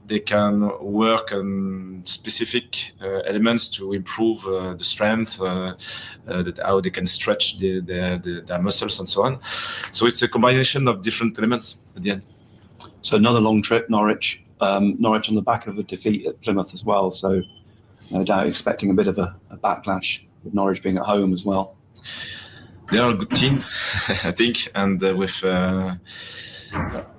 they can work on specific elements to improve the strength, how they can stretch their muscles and so on. So it's a combination of different elements at the end. So another long trip, Norwich. Norwich on the back of a defeat at Plymouth as well. So no doubt expecting a bit of a backlash with Norwich being at home as well. They are a good team, I think, and with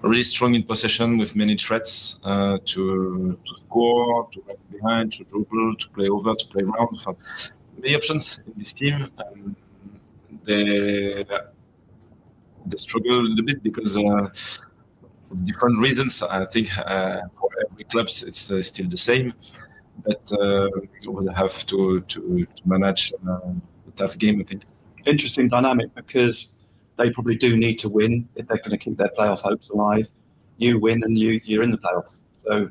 really strong in possession, with many threats to score, to run behind, to dribble, to play over, to play around. So many options in this team. They struggle a little bit because of different reasons. I think for every club it's still the same, but we'll have to manage a tough game, I think. Interesting dynamic, because they probably do need to win if they're going to keep their playoff hopes alive. You win and you're in the playoffs. So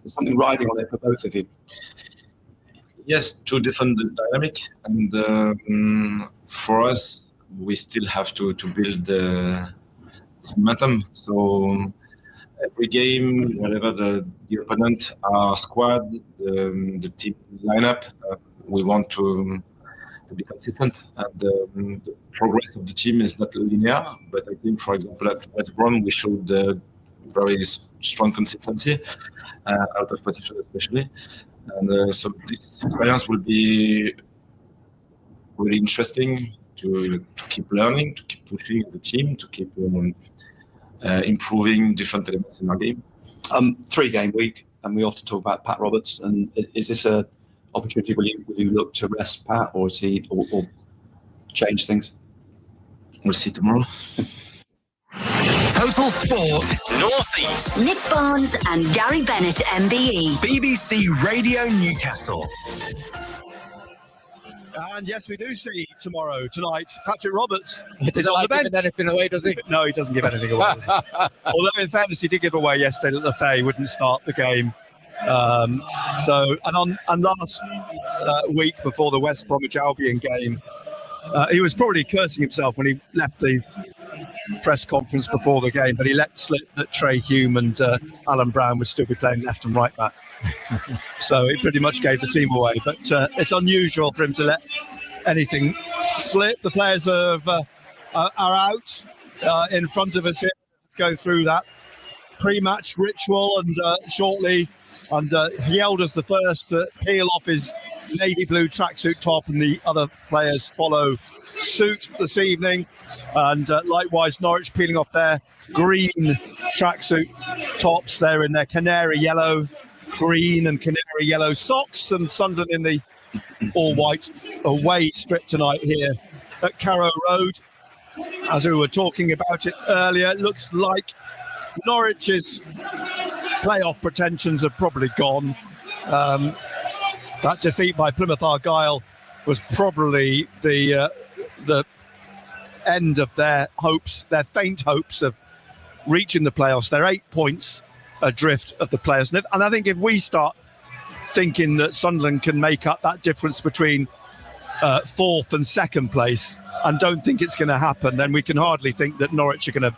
there's something riding on it for both of you. Yes, two different dynamic, and for us, we still have to build the momentum. So every game, whatever the opponent, our squad, the team lineup, we want to be consistent, and the progress of the team is not linear. But I think, for example, at West Brom, we showed very strong consistency out of position, especially. And so this experience will be really interesting to keep learning, to keep pushing the team, to keep improving different elements in our game. 3-game week, and we often talk about Pat Roberts. And is this a opportunity? Will you look to rest Pat, or or change things? We'll see tomorrow. Total Sport North East. Nick Barnes and Gary Bennett, MBE. BBC Radio Newcastle. And yes, we do see tonight, Patrick Roberts is on the bench. Anything away, does he? No, he doesn't give anything away. Does he? Although in fairness, he did give away yesterday that Lefay wouldn't start the game. And last week before the West Bromwich Albion game, he was probably cursing himself when he left the press conference before the game, but he let slip that Trey Hume and Alan Brown would still be playing left and right back. So he pretty much gave the team away. But it's unusual for him to let anything slip. The players are out in front of us here. Let's go through that pre-match ritual and shortly, and he held us the first to peel off his navy blue tracksuit top, and the other players follow suit this evening, and likewise Norwich peeling off their green tracksuit tops. They're in their canary yellow, green and canary yellow socks, and Sunderland in the all white away strip tonight here at Carrow Road. As we were talking about it earlier, it looks like Norwich's playoff pretensions have probably gone. That defeat by Plymouth Argyle was probably the end of their hopes, their faint hopes of reaching the playoffs. They're 8 points adrift of the players. And I think if we start thinking that Sunderland can make up that difference between fourth and second place, and don't think it's going to happen, then we can hardly think that Norwich are going to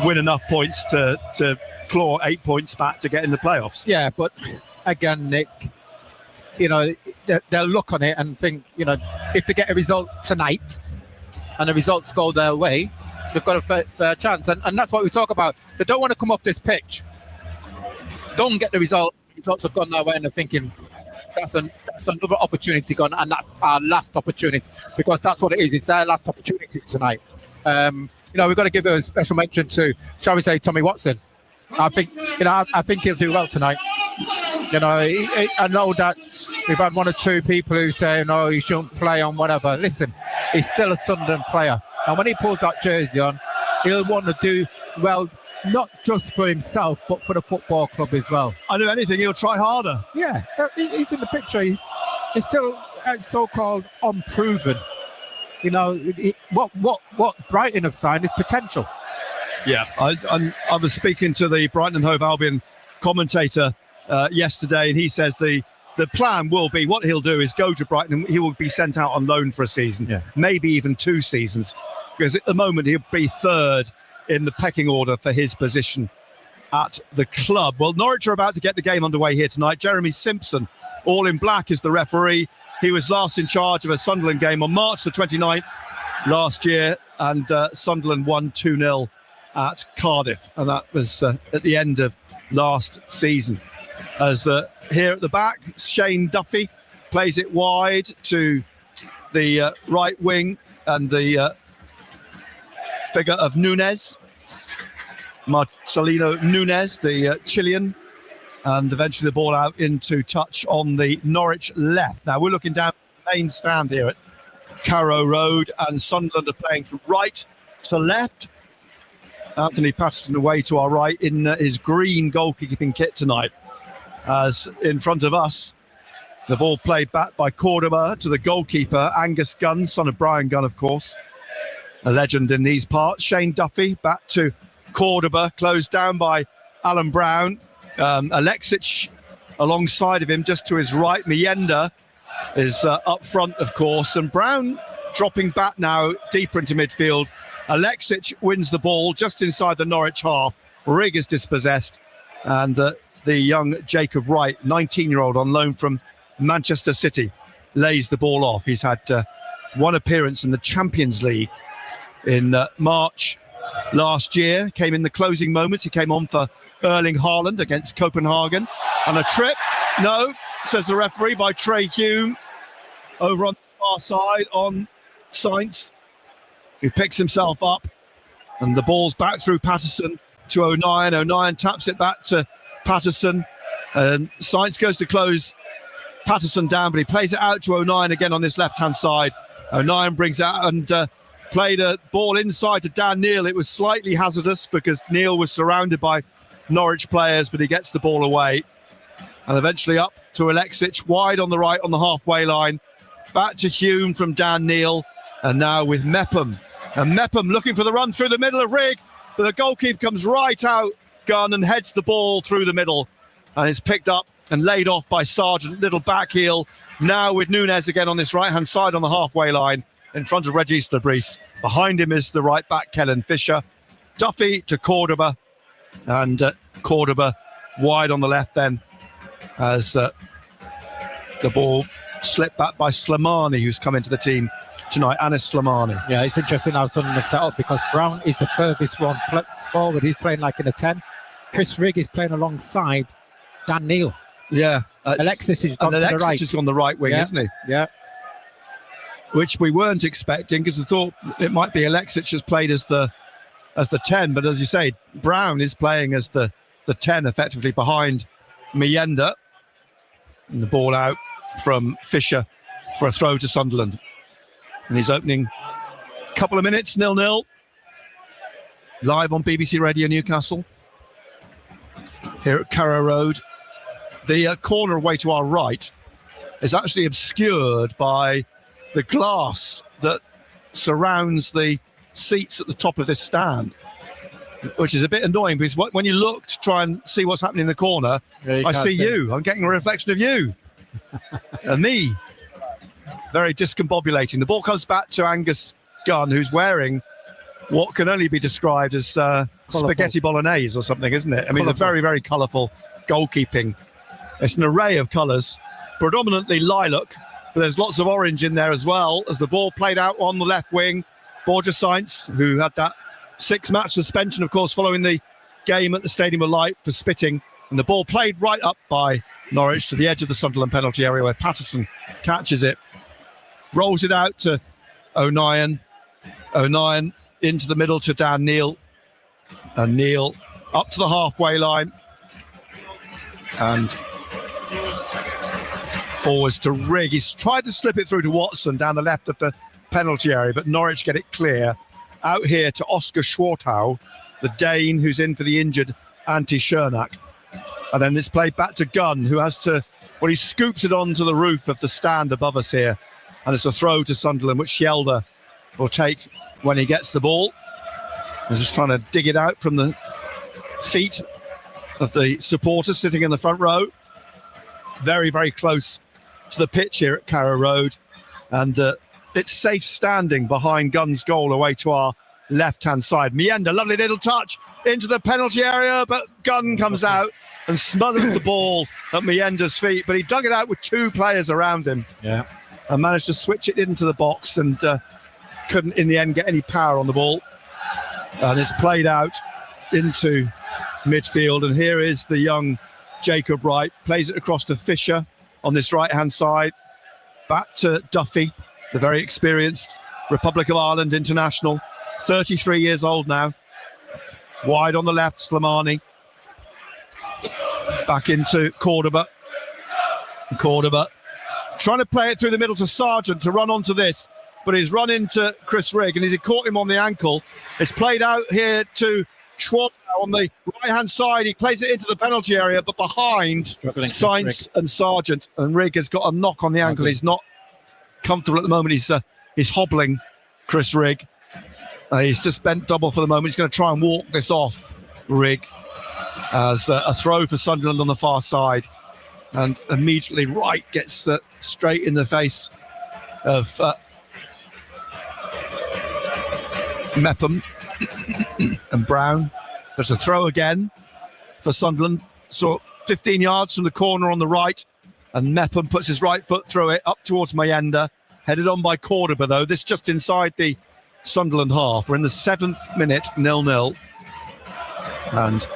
win enough points to claw 8 points back to get in the playoffs. Yeah, but again, Nick, they'll look on it and think, if they get a result tonight and the results go their way, they've got a fair chance. And that's what we talk about. They don't want to come off this pitch, don't get the results have gone their way, and they're thinking that's another opportunity gone, and that's our last opportunity, because that's what it is. It's their last opportunity tonight. We've got to give a special mention to, shall we say, Tommy Watson. I think he'll do well tonight. I know that we've had one or two people who say, no, he shouldn't play on whatever. Listen, he's still a Sunderland player. And when he pulls that jersey on, he'll want to do well, not just for himself, but for the football club as well. I know anything, he'll try harder. Yeah, he's in the picture. He's still so-called unproven. What Brighton have signed is potential. Yeah, I was speaking to the Brighton and Hove Albion commentator yesterday, and he says the plan will be, what he'll do is go to Brighton and he will be sent out on loan for a season, maybe even 2 seasons, because at the moment he'll be third in the pecking order for his position at the club. Well, Norwich are about to get the game underway here tonight. Jeremy Simpson, all in black, is the referee. He was last in charge of a Sunderland game on March the 29th last year, and Sunderland won 2-0 at Cardiff, and that was at the end of last season. As here at the back, Shane Duffy plays it wide to the right wing, and the figure of Nunes, Marcelino Nunes, the Chilean, and eventually the ball out into touch on the Norwich left. Now we're looking down the main stand here at Carrow Road, and Sunderland are playing from right to left. Anthony Patterson away to our right in his green goalkeeping kit tonight. As in front of us, the ball played back by Cordoba to the goalkeeper, Angus Gunn, son of Brian Gunn, of course, a legend in these parts. Shane Duffy back to Cordoba, closed down by Alan Brown. Alexic alongside of him, just to his right. Mienda is up front, of course, and Brown dropping back now deeper into midfield. Alexic wins the ball just inside the Norwich half. Rigg is dispossessed, and the young Jacob Wright, 19-year-old on loan from Manchester City, lays the ball off. He's had one appearance in the Champions League in March last year. Came in the closing moments. He came on for Erling Haaland against Copenhagen. And a trip, no, says the referee, by Trey Hume over on the far side on Sainz, who picks himself up, and the ball's back through Patterson to O'Nien. O'Nien taps it back to Patterson, and Sainz goes to close Patterson down, but he plays it out to O'Nien again on this left-hand side. O'Nien brings it out and played a ball inside to Dan Neil. It was slightly hazardous because Neil was surrounded by Norwich players, but he gets the ball away, and eventually up to Alexic, wide on the right on the halfway line, back to Hume from Dan Neil, and now with Mepham. And Mepham looking for the run through the middle of Rigg, but the goalkeeper comes right out, Gunn, and heads the ball through the middle, and it's picked up and laid off by Sargent. Little back heel now with Nunes again on this right hand side on the halfway line in front of Regis Lebris. Behind him is the right back Kellen Fisher. Duffy to Cordoba, and Cordoba wide on the left then, as the ball slipped back by Slimani, who's come into the team tonight, Anis Slimani. Yeah, it's interesting how Sunderland have set up, because Brown is the furthest one forward. He's playing like in a 10. Chris Rigg is playing alongside Dan Neil. Yeah. Alexis is on the right. Alexis is on the right wing, isn't he? Yeah. Which we weren't expecting, because I thought it might be Alexis just played as the 10, but as you say, Brown is playing as the 10, effectively behind Mienda. And the ball out from Fisher for a throw to Sunderland. And his opening couple of minutes, 0-0. Live on BBC Radio Newcastle, here at Carrow Road. The corner away to our right is actually obscured by the glass that surrounds the seats at the top of this stand, which is a bit annoying, because when you look to try and see what's happening in the corner, I see you. I'm getting a reflection of you and me. Very discombobulating. The ball comes back to Angus Gunn, who's wearing what can only be described as spaghetti bolognese or something, isn't it? I mean, it's a very, very colourful goalkeeping. It's an array of colours, predominantly lilac, but there's lots of orange in there as well, as the ball played out on the left wing. Borja Sainz, who had that 6-match suspension, of course, following the game at the Stadium of Light for spitting. And the ball played right up by Norwich to the edge of the Sunderland penalty area, where Patterson catches it, rolls it out to O'Nien. O'Nien into the middle to Dan Neil. And Neil up to the halfway line. And forwards to Rigg. He's tried to slip it through to Watson down the left of the penalty area, but Norwich get it clear. Out here to Oscar Schwartau, the Dane who's in for the injured Antti Schernak. And then it's played back to Gunn, who has to, well, he scoops it onto the roof of the stand above us here. And it's a throw to Sunderland, which Shelder will take when he gets the ball. He's just trying to dig it out from the feet of the supporters sitting in the front row. Very, very close to the pitch here at Carrow Road. And it's safe standing behind Gunn's goal away to our left-hand side. Mienda, lovely little touch into the penalty area, but Gunn comes out and smothers the ball at Mienda's feet, but he dug it out with 2 players around him. Yeah. And managed to switch it into the box and couldn't in the end get any power on the ball. And it's played out into midfield, and here is the young Jacob Wright, plays it across to Fisher on this right-hand side, back to Duffy, the very experienced Republic of Ireland international, 33 years old now. Wide on the left, Slimani. Back into Cordoba. Cordoba trying to play it through the middle to Sargent to run onto this, but he's run into Chris Rigg and he's caught him on the ankle. It's played out here to Schwartz on the right-hand side. He plays it into the penalty area, but behind Sainz and Sargent, and Rigg has got a knock on the ankle. He's not comfortable at the moment. He's hobbling, Chris Rigg. He's just bent double for the moment. He's going to try and walk this off, Rigg, as a throw for Sunderland on the far side. And immediately Wright gets straight in the face of Mepham and Brown. There's a throw again for Sunderland. So 15 yards from the corner on the right, and Mepham puts his right foot through it up towards Mayenda, headed on by Cordoba though. This just inside the Sunderland half. We're in the 7th minute, 0-0, and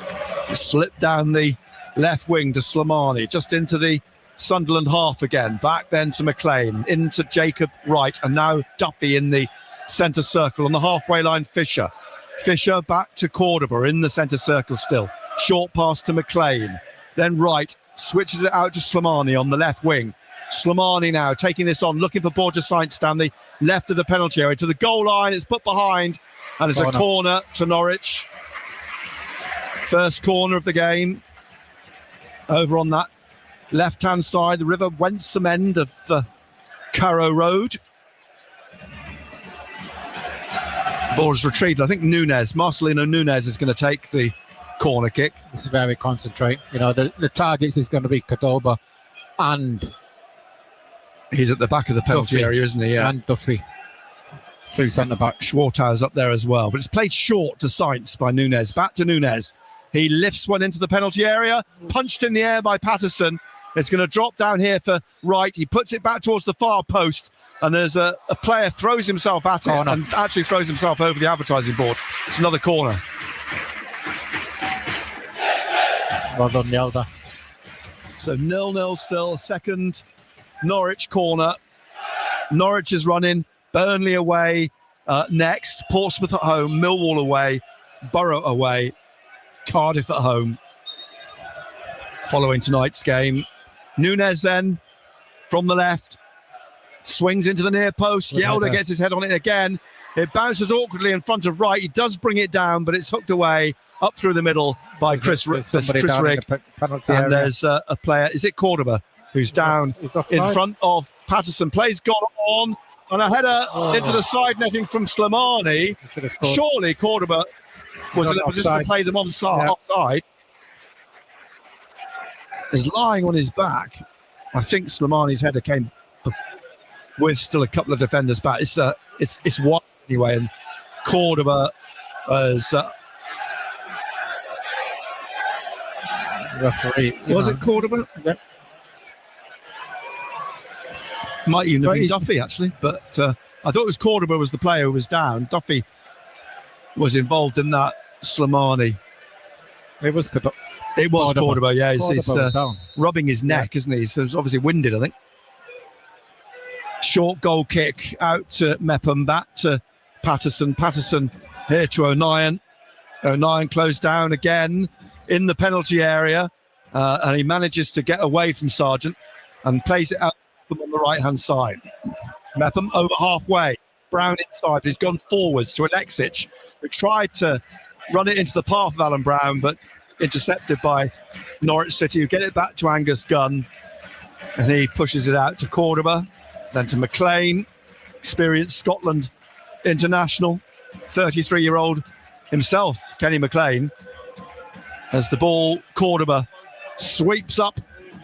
slipped down the left wing to Slimani, just into the Sunderland half again. Back then to McLean, into Jacob Wright, and now Duffy in the centre circle. On the halfway line, Fisher back to Cordoba in the centre circle still. Short pass to McLean, then Wright switches it out to Slimani on the left wing. Slimani now taking this on, looking for Borja Sainz down the left of the penalty area to the goal line. It's put behind, and it's a corner to Norwich. First corner of the game over on that left-hand side, the River Wensum end of Carrow Road. Ball is retrieved. I think Marcelino Nunes is going to take the corner kick. This is where we concentrate. You know, the targets is going to be Cordoba and he's at the back of the penalty area, isn't he? Yeah. And Duffy. 2 centre-back. Schwartau's up there as well. But it's played short to Sainz by Nunes. Back to Nunes. He lifts one into the penalty area. Punched in the air by Patterson. It's going to drop down here for Wright. He puts it back towards the far post. And there's a player throws himself at it and actually throws himself over the advertising board. It's another corner. Well done, Yelda. So 0-0 still. Second Norwich corner. Norwich is running. Burnley away next. Portsmouth at home. Millwall away. Borough away. Cardiff at home. Following tonight's game. Nunes then from the left. Swings into the near post. Yelda gets his head on it again. It bounces awkwardly in front of Wright. He does bring it down, but it's hooked away up through the middle by Chris Rigg. And there's a player, is it Cordoba, who's down in front of Patterson. Plays got on, and a header into the side netting from Slimani. Surely Cordoba was in a position to play them offside. Is lying on his back. I think Slimani's header came with still a couple of defenders back. It's one anyway, and Cordoba was referee. Was it Cordoba? Yep. Might even have been Duffy actually, but I thought it was Cordoba was the player who was down. Duffy was involved in that. Slimani. It was Cordoba. It was Cordoba. Yeah, he's rubbing his neck, isn't he? So it's obviously winded, I think. Short goal kick out to Mepham, back to Patterson. Patterson here to O'Nien. O'Nien closed down again in the penalty area, and he manages to get away from Sargent and plays it out on the right-hand side. Mepham over halfway. Brown inside. He's gone forwards to Alexic, who tried to run it into the path of Alan Brown, but intercepted by Norwich City, who get it back to Angus Gunn, and he pushes it out to Cordoba. Then to McLean, experienced Scotland international, 33-year-old himself, Kenny McLean. As the ball, Cordoba sweeps up,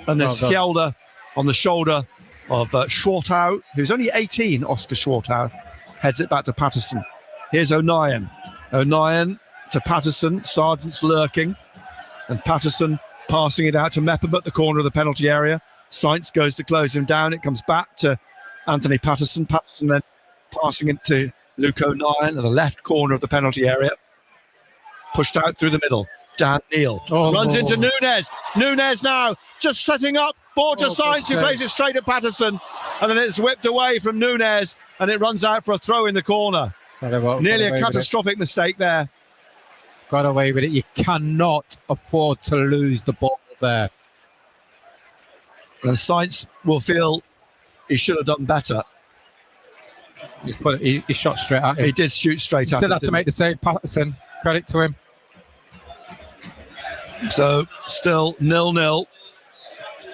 and there's Yelda on the shoulder of Schwartau, who's only 18, Oscar Schwartau, heads it back to Patterson. Here's O'Nien, O'Nien to Patterson. Sargent's lurking. And Patterson passing it out to Mepham at the corner of the penalty area. Sainz goes to close him down. It comes back to Anthony Patterson. Patterson then passing it to Luke O'Nien at the left corner of the penalty area. Pushed out through the middle. Dan Neil runs into Nunes. Nunes now just setting up Borja Sainz, who plays it straight at Patterson. And then it's whipped away from Nunes and it runs out for a throw in the corner. Nearly a catastrophic mistake there. Got away with it. You cannot afford to lose the ball there. And Sainz will feel he should have done better. He shot straight at him. He did shoot straight at him. Still had to make the save, Patterson. Credit to him. So still 0-0,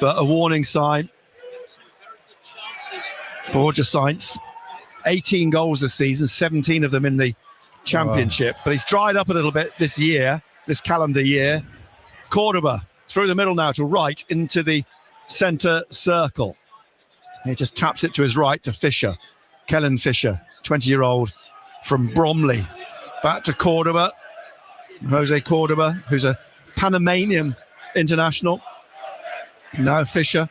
but a warning sign. Borja Sainz, 18 goals this season, 17 of them in the Championship, but he's dried up a little bit this calendar year. Cordoba through the middle now to right into the centre circle. He just taps it to his right to Fisher. Kellen Fisher, 20-year-old from Bromley. Back to Cordoba. Jose Cordoba, who's a Panamanian international. Now Fisher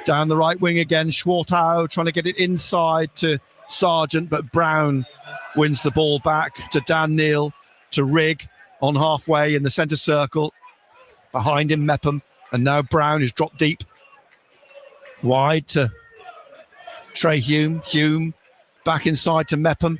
down the right wing again. Schwartau trying to get it inside to Sargent, but Brown wins the ball back to Dan Neil, to Rigg on halfway in the centre circle. Behind him, Mepham, and now Brown, who's dropped deep. Wide to Trey Hume. Hume back inside to Mepham.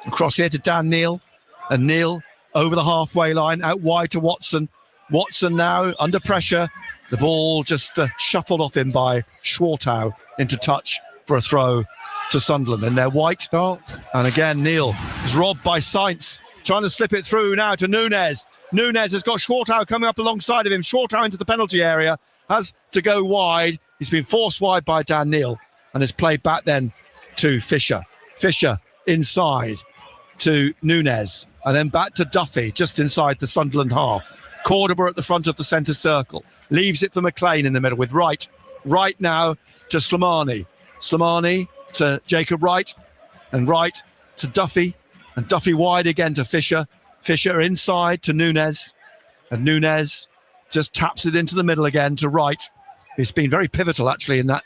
Across here to Dan Neil, and Neil over the halfway line, out wide to Watson. Watson now under pressure. The ball just shuffled off him by Schwartau into touch for a throw to Sunderland. And they're white. And again, Neil is robbed by Sainz, trying to slip it through now to Nunes. Nunes has got Schwartau coming up alongside of him. Schwartau into the penalty area, has to go wide. He's been forced wide by Dan Neil and is played back then to Fisher. Fisher inside to Nunes, and then back to Duffy just inside the Sunderland half. Cordoba at the front of the centre circle, leaves it for McLean in the middle with Wright now to Slimani to Jacob Wright, and Wright to Duffy, and Duffy wide again to Fisher inside to Nunes, and Nunes just taps it into the middle again to Wright, who's been very pivotal actually in that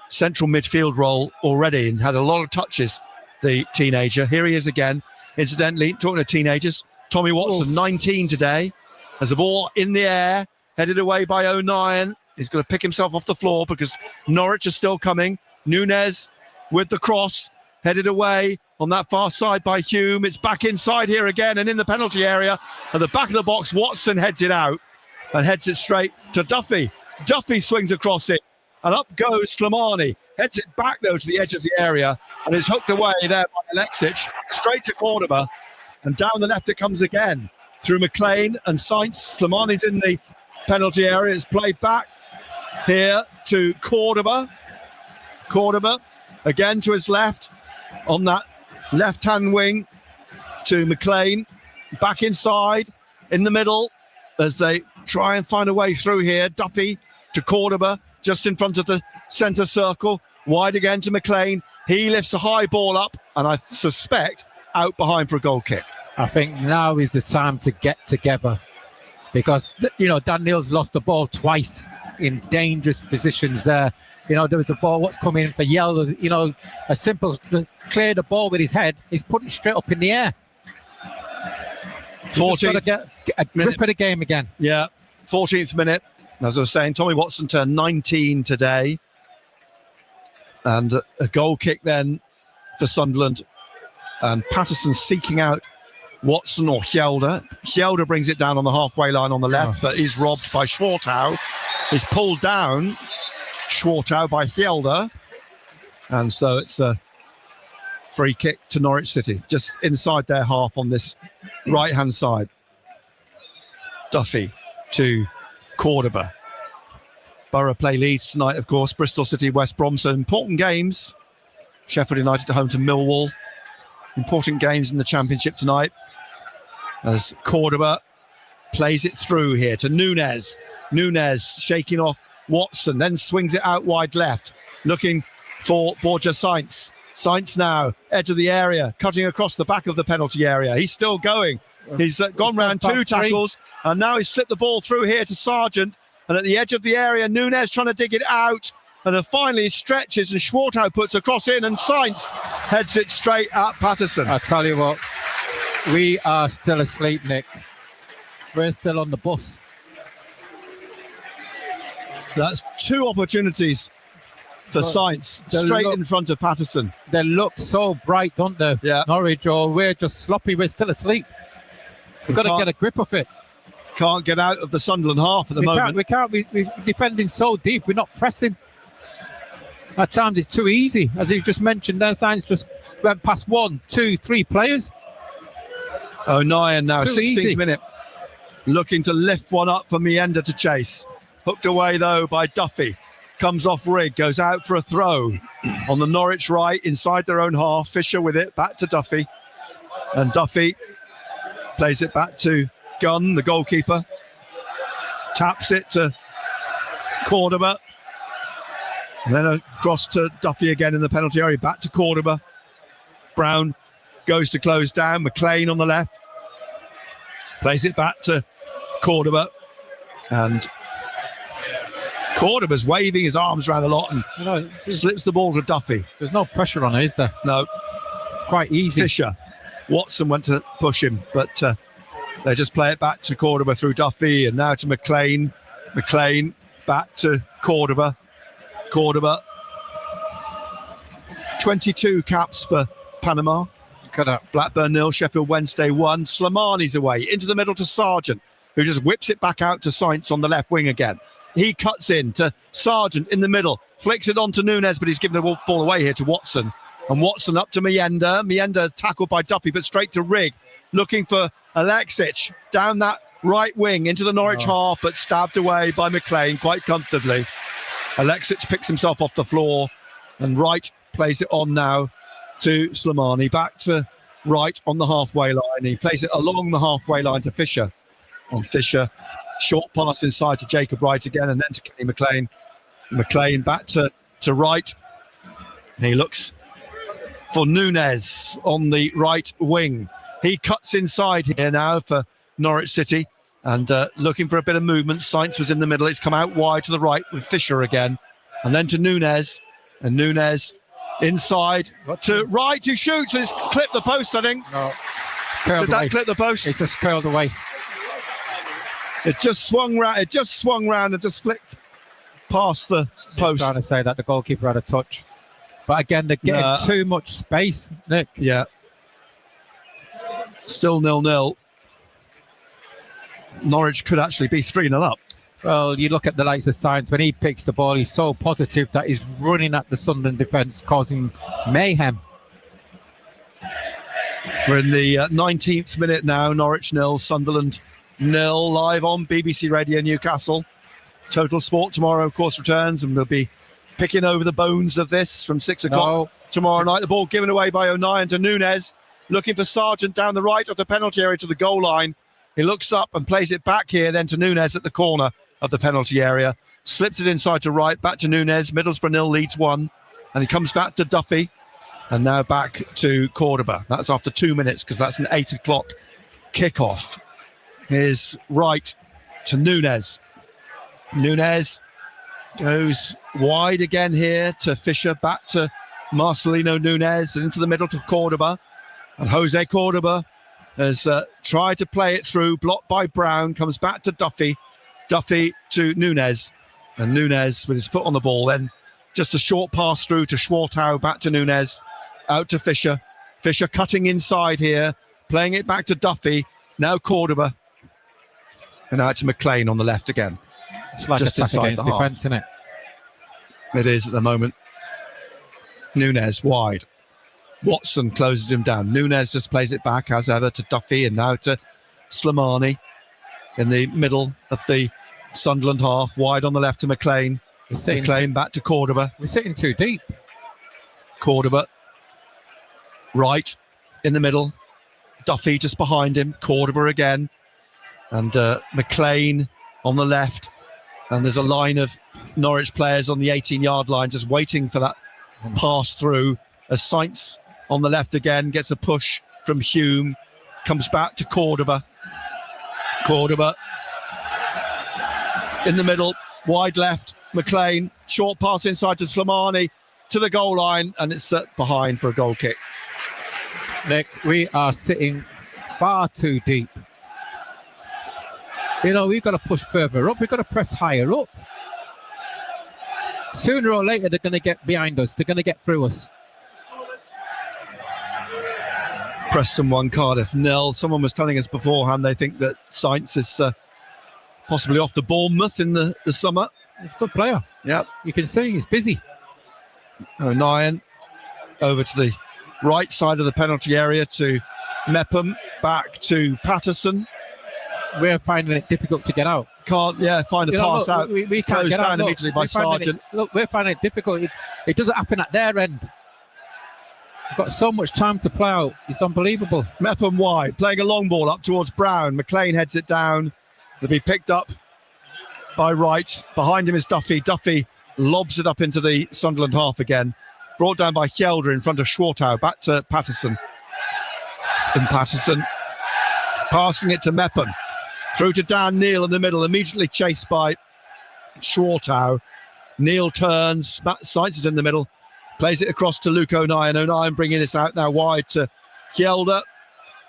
central midfield role already and had a lot of touches, the teenager. Here he is again. Incidentally, talking to teenagers, Tommy Watson, 19 today, has the ball in the air, headed away by O'Nien. He's going to pick himself off the floor because Norwich are still coming. Nunes with the cross, headed away on that far side by Hume. It's back inside here again and in the penalty area. At the back of the box, Watson heads it out and heads it straight to Duffy. Duffy swings across it and up goes Slimani. Heads it back, though, to the edge of the area and is hooked away there by Alexic, straight to Cordoba. And down the left it comes again through McLean and Sainz. Slimani's in the penalty area. It's played back here to Cordoba. Cordoba again to his left on that left-hand wing to McLean. Back inside in the middle as they try and find a way through here. Duffy to Cordoba just in front of the centre circle. Wide again to McLean. He lifts a high ball up and I suspect out behind for a goal kick. I think now is the time to get together because, Dan Neil's lost the ball twice in dangerous positions there. There was a ball what's coming in for Yellow, as simple to clear the ball with his head. He's put it straight up in the air. 14th get a grip of the game again. Yeah, 14th minute. As I was saying, Tommy Watson turned 19 today. And a goal kick then for Sunderland. And Patterson seeking out Watson or Hjelde. Hjelde brings it down on the halfway line on the left, but is robbed by Schwartau. He's pulled down, Schwartau, by Hjelde. And so it's a free kick to Norwich City, just inside their half on this right-hand side. Duffy to Cordoba. Borough play Leeds tonight, of course. Bristol City, West Brom. So important games. Sheffield United at home to Millwall. Important games in the Championship tonight. As Cordoba plays it through here to Nunes. Nunes shaking off Watson, then swings it out wide left, looking for Borja Sainz. Sainz now, edge of the area, cutting across the back of the penalty area. He's still going. He's gone round 2 tackles, and now he's slipped the ball through here to Sargent. And at the edge of the area, Nunes trying to dig it out. And then finally stretches, and Schwartau puts a cross in, and Sainz heads it straight at Patterson. I tell you what, we are still asleep, Nick. We're still on the bus. That's 2 opportunities for Sainz, straight in front of Patterson. They look so bright, don't they? Yeah. Norwich, or we're just sloppy. We're still asleep. We've got to get a grip of it. Can't get out of the Sunderland half at the moment. We can't. We're defending so deep. We're not pressing. At times it's too easy. As you just mentioned, their Sainz just went past 1, 2, 3 players. O'Nien now, Too 16th easy. minute, looking to lift one up for Mienda to chase. Hooked away though by Duffy. Comes off Rigg, goes out for a throw on the Norwich right, inside their own half. Fisher with it, back to Duffy. And Duffy plays it back to Gunn, the goalkeeper. Taps it to Cordoba. And then across to Duffy again in the penalty area, back to Cordoba. Brown goes to close down. McLean on the left. Plays it back to Cordoba. And Cordoba's waving his arms around a lot and slips the ball to Duffy. There's no pressure on it, is there? No. It's quite easy. Fisher. Watson went to push him, but they just play it back to Cordoba through Duffy, and now to McLean. McLean back to Cordoba. Cordoba. 22 caps for Panama. Blackburn 0, Sheffield Wednesday 1. Slimani's away into the middle to Sargent, who just whips it back out to Sainz on the left wing again. He cuts in to Sargent in the middle, flicks it on to Nunes, but he's given the ball away here to Watson. And Watson up to Mienda. Mienda tackled by Duffy, but straight to Rigg, looking for Alexic down that right wing into the Norwich half, but stabbed away by McLean quite comfortably. Alexic picks himself off the floor, and Wright plays it on now to Slimani. Back to Wright on the halfway line. He plays it along the halfway line to Fisher. On Fisher, short pass inside to Jacob Wright again, and then to Kenny McLean. McLean back to Wright. And he looks for Nunes on the right wing. He cuts inside here now for Norwich City, and looking for a bit of movement. Sainz was in the middle. It's come out wide to the right with Fisher again, and then to Nunes, and Nunes inside to Wright, who shoots. It's clipped the post, I think. No. Did that clip the post? It just curled away. It just swung round. It just swung round and just flicked past the post. Trying to say that the goalkeeper had a touch, but again, they're getting too much space, Nick. Yeah. Still 0-0. Norwich could actually be 3-0 up. Well, you look at the likes of Sainz, when he picks the ball, he's so positive that he's running at the Sunderland defence, causing mayhem. We're in the 19th minute now. Norwich 0, Sunderland 0, live on BBC Radio Newcastle. Total Sport tomorrow, of course, returns, and we'll be picking over the bones of this from 6 o'clock tomorrow night. The ball given away by O'Nien to Nunes, looking for Sargent down the right of the penalty area to the goal line. He looks up and plays it back here then to Nunes at the corner of the penalty area. Slipped it inside to Wright, back to Nunes. Middlesbrough 0 leads 1. And he comes back to Duffy. And now back to Cordoba. That's after 2 minutes, because that's an 8 o'clock kickoff. Here's Wright to Nunes. Nunes goes wide again here to Fisher, back to Marcelino Nunes, and into the middle to Cordoba. And Jose Cordoba has tried to play it through, blocked by Brown, comes back to Duffy. Duffy to Nunes. And Nunes with his foot on the ball. Then just a short pass through to Schwartau, back to Nunes, out to Fisher. Fisher cutting inside here, playing it back to Duffy. Now Cordoba. And out to McLean on the left again. It's like just attack against defence, isn't it? It is at the moment. Nunes wide. Watson closes him down. Nunes just plays it back as ever to Duffy, and now to Slimani in the middle of the Sunderland half. Wide on the left to McLean. McLean back to Cordoba. We're sitting too deep. Cordoba. Right in the middle. Duffy just behind him. Cordoba again. And McLean on the left. And there's a line of Norwich players on the 18-yard line just waiting for that pass through. as Sainz on the left again gets a push from Hume, comes back to Cordoba. Cordoba in the middle, wide left, McLean, short pass inside to Slimani, to the goal line, and it's set behind for a goal kick. Nick, we are sitting far too deep. You know, we've got to push further up. We've got to press higher up. Sooner or later, they're going to get behind us. They're going to get through us. Preston 1, Cardiff 0. Someone was telling us beforehand they think that Sainz is possibly off to Bournemouth in the summer. He's a good player. Yeah. You can see he's busy. O'Nien over to the right side of the penalty area to Mepham, back to Patterson. We're finding it difficult to get out. Can't, find a pass out. We can't Closed get out. down immediately by Sargent. We're finding it difficult. It doesn't happen at their end. We've got so much time to play out. It's unbelievable. Mepham wide, playing a long ball up towards Brown. McLean heads it down. It'll be picked up by Wright. Behind him is Duffy. Duffy lobs it up into the Sunderland half again. Brought down by Hjelde in front of Schwartau. Back to Patterson. And Patterson passing it to Mepham. Through to Dan Neil in the middle, immediately chased by Schwartau. Neil turns, Sainz is in the middle, plays it across to Luke O'Nien. O'Nien bringing this out now wide to Hjelde.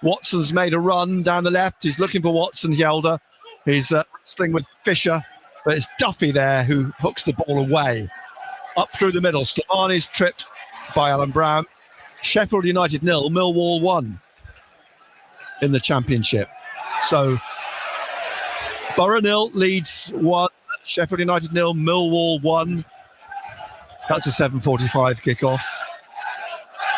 Watson's made a run down the left. He's looking for Watson. Hjelde. He's wrestling with Fisher, but it's Duffy there who hooks the ball away. Up through the middle, Slimani's tripped by Alan Brown. Sheffield United 0, Millwall 1 in the Championship. So Borough 0, Leeds 1, Sheffield United 0, Millwall 1. That's a 7:45 kickoff.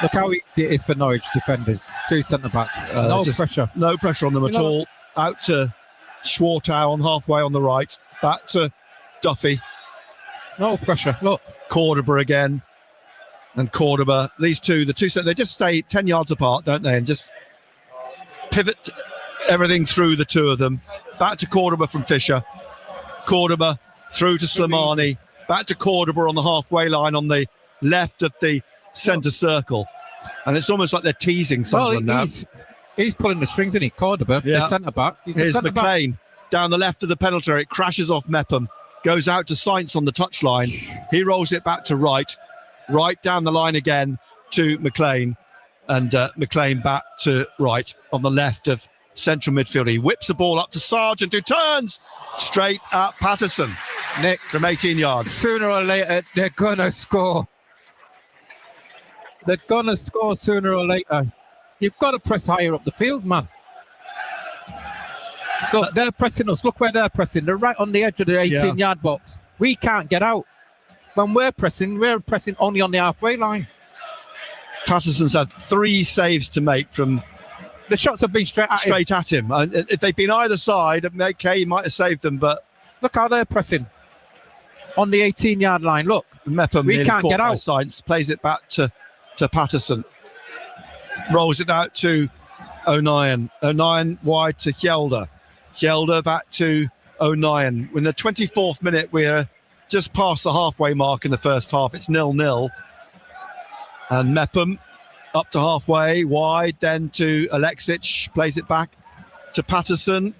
Look how easy it is for Norwich defenders. Two centre-backs. No pressure. No pressure on them at all. Out to Schwartau on halfway on the right. Back to Duffy. No pressure. Look. Cordoba again. And Cordoba. These two, they just stay 10 yards apart, don't they? And just pivot everything through the two of them. Back to Cordoba from Fisher. Cordoba through to Slimani. Back to Cordoba on the halfway line on the left of the centre circle. And it's almost like they're teasing someone now. He's pulling the strings, isn't he? Cordoba, the centre-back. Here's McLean down the left of the penalty area. It crashes off Mepham. Goes out to Sainz on the touchline. He rolls it back to Wright. Right down the line again to McLean. And McLean back to Wright on the left of central midfield. He whips the ball up to Sargent, who turns straight at Patterson. Nick, from 18 yards. Sooner or later, they're going to score. They're going to score sooner or later. You've got to press higher up the field, man. Look, they're pressing us. Look where they're pressing. They're right on the edge of the 18-yard box. We can't get out. When we're pressing only on the halfway line. Patterson's had 3 saves to make from... The shots have been straight at him. And if they'd been either side, okay, he might have saved them, but... Look how they're pressing on the 18-yard line. Look, Mepham we can't get out. Sainz, plays it back to Patterson. Rolls it out to O'Nien. O'Nien wide to Hjelde. Hjelde back to O'Nien. In the 24th minute, we're just past the halfway mark in the first half. It's 0-0. And Mepham up to halfway, wide, then to Alexic. Plays it back to Patterson.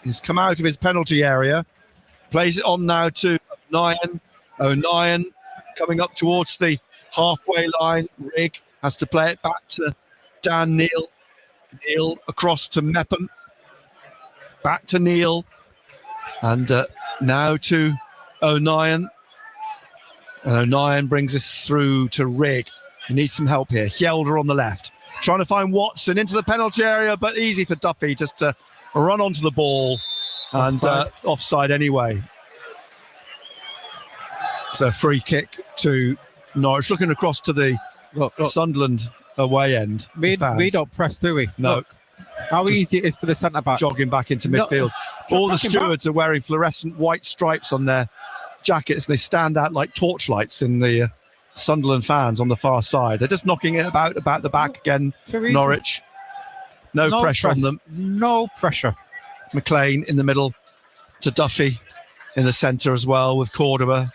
He's come out of his penalty area. Plays it on now to O'Nien. O'Nien coming up towards the halfway line. Rigg has to play it back to Dan Neil. Neil across to Mepham. Back to Neil. And now to O'Nien. And O'Nien brings us through to Rigg. He needs some help here. Hjelde on the left. Trying to find Watson into the penalty area, but easy for Duffy just to run onto the ball. And offside anyway. So free kick to Norwich. Looking across to the Sunderland away end. We don't press, do we? No. Look, how easy it is for the centre-back. Jogging back into midfield. All the stewards are wearing fluorescent white stripes on their jackets. They stand out like torchlights in the Sunderland fans on the far side. They're just knocking it about the back again. Norwich. No pressure on them. No pressure. McLean in the middle to Duffy in the centre as well with Cordoba.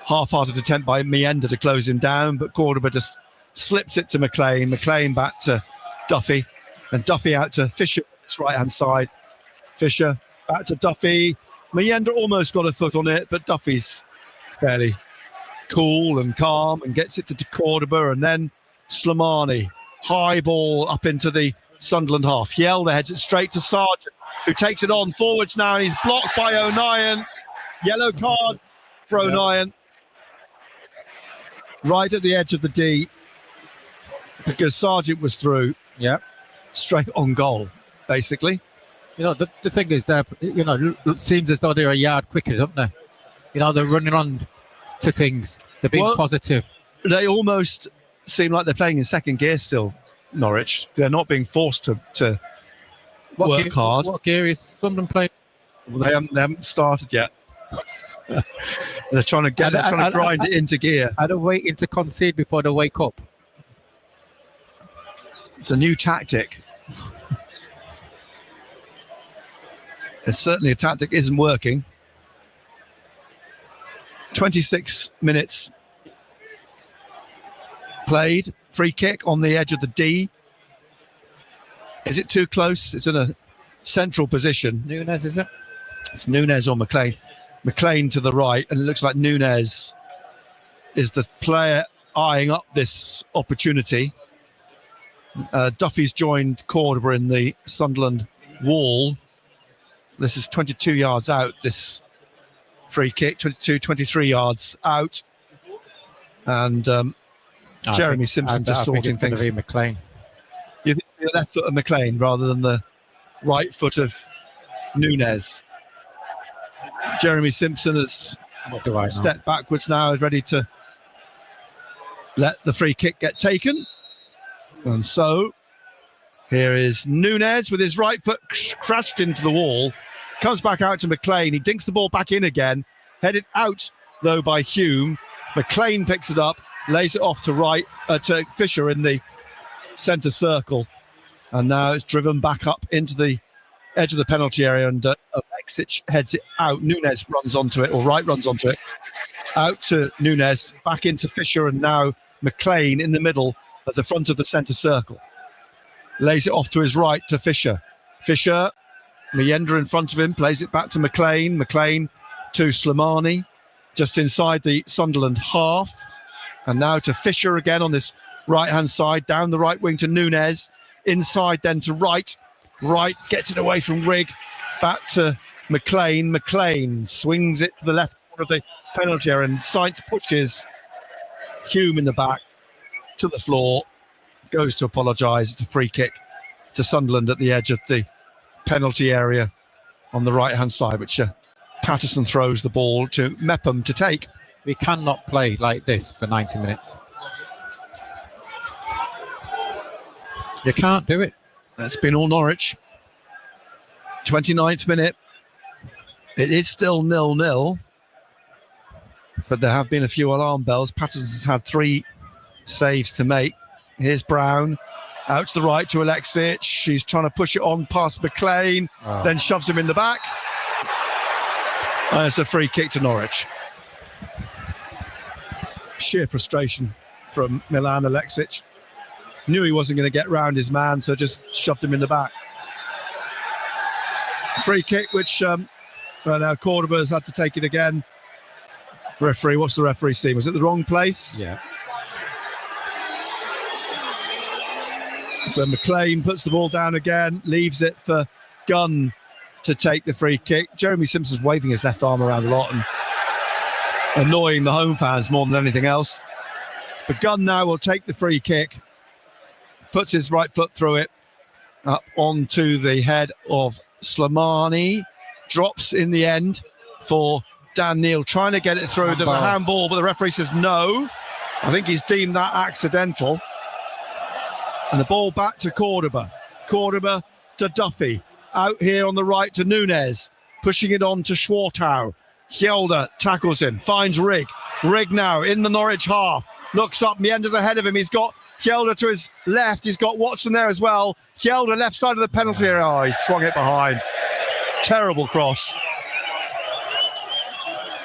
Half-hearted attempt by Mienda to close him down, but Cordoba just slips it to McLean. McLean back to Duffy, and Duffy out to Fisher, its right-hand side. Fisher back to Duffy. Mayenda almost got a foot on it, but Duffy's fairly cool and calm and gets it to Cordoba, and then Slimani. High ball up into the Sunderland half. Yelder heads it straight to Sargent, who takes it on forwards now, and he's blocked by O'Nien. Yellow card for O'Nien. Right at the edge of the D, because Sargent was through. Yeah. Straight on goal, basically. You know, the thing is, it seems as though they're a yard quicker, don't they? You know, they're running on to things. They're being positive. They almost seem like they're playing in second gear still, Norwich. They're not being forced to work hard. What gear is Sunderland playing? Well, they haven't started yet. They're trying to grind it into gear. And they're waiting to concede before they wake up. It's a new tactic. It's certainly a tactic isn't working. 26 minutes played. Free kick on the edge of the D. Is it too close? It's in a central position. Nunez, is it? It's Nunez or McLean. McLean to the right, and it looks like Nunez is the player eyeing up this opportunity. Duffy's joined Cordoba in the Sunderland wall. This is 22 yards out, this free kick, 23 yards out. And Jeremy Simpson just sorting things. Be McLean. You think the left foot of McLean rather than the right foot of Nunez. Jeremy Simpson has stepped backwards now, is ready to let the free kick get taken. And so here is Nunez with his right foot crashed into the wall. Comes back out to McLean. He dinks the ball back in again. Headed out, though, by Hume. McLean picks it up, lays it off to Fisher in the centre circle. And now it's driven back up into the edge of the penalty area, and Alexic heads it out. Nunez runs onto it, or Wright runs onto it. Out to Nunez, back into Fisher, and now McLean in the middle at the front of the centre circle. Lays it off to his right to Fisher. Fisher, Mayenda in front of him, plays it back to McLean. McLean to Slimani, just inside the Sunderland half. And now to Fisher again on this right-hand side, down the right wing to Nunez. Inside then to Wright. Wright gets it away from Rigg. Back to McLean. McLean swings it to the left corner of the penalty area, and Sainz pushes Hume in the back to the floor. Goes to apologise. It's a free kick to Sunderland at the edge of the penalty area on the right-hand side, which Patterson throws the ball to Mepham to take. We cannot play like this for 90 minutes. You can't do it. That's been all Norwich. 29th minute. It is still 0-0, but there have been a few alarm bells. Patterson's had 3 saves to make. Here's Brown. Out to the right to Alexic. She's trying to push it on past McLean, then shoves him in the back. And it's a free kick to Norwich. Sheer frustration from Milan Alexic. Knew he wasn't going to get round his man, so just shoved him in the back. Free kick, which now Cordoba's had to take it again. Referee, what's the referee seen? Was it the wrong place? Yeah. So McLean puts the ball down again, leaves it for Gunn to take the free kick. Jeremy Simpson's waving his left arm around a lot and annoying the home fans more than anything else. But Gunn now will take the free kick, puts his right foot through it, up onto the head of Slimani, drops in the end for Dan Neil, trying to get it through. There's a handball, but the referee says no. I think he's deemed that accidental. And the ball back to Cordoba. Cordoba to Duffy. Out here on the right to Nunez. Pushing it on to Schwartau. Hjelde tackles him. Finds Rigg. Rigg now in the Norwich half. Looks up. Mienda's ahead of him. He's got Hjelde to his left. He's got Watson there as well. Hjelde left side of the penalty area. Oh, he swung it behind. Terrible cross.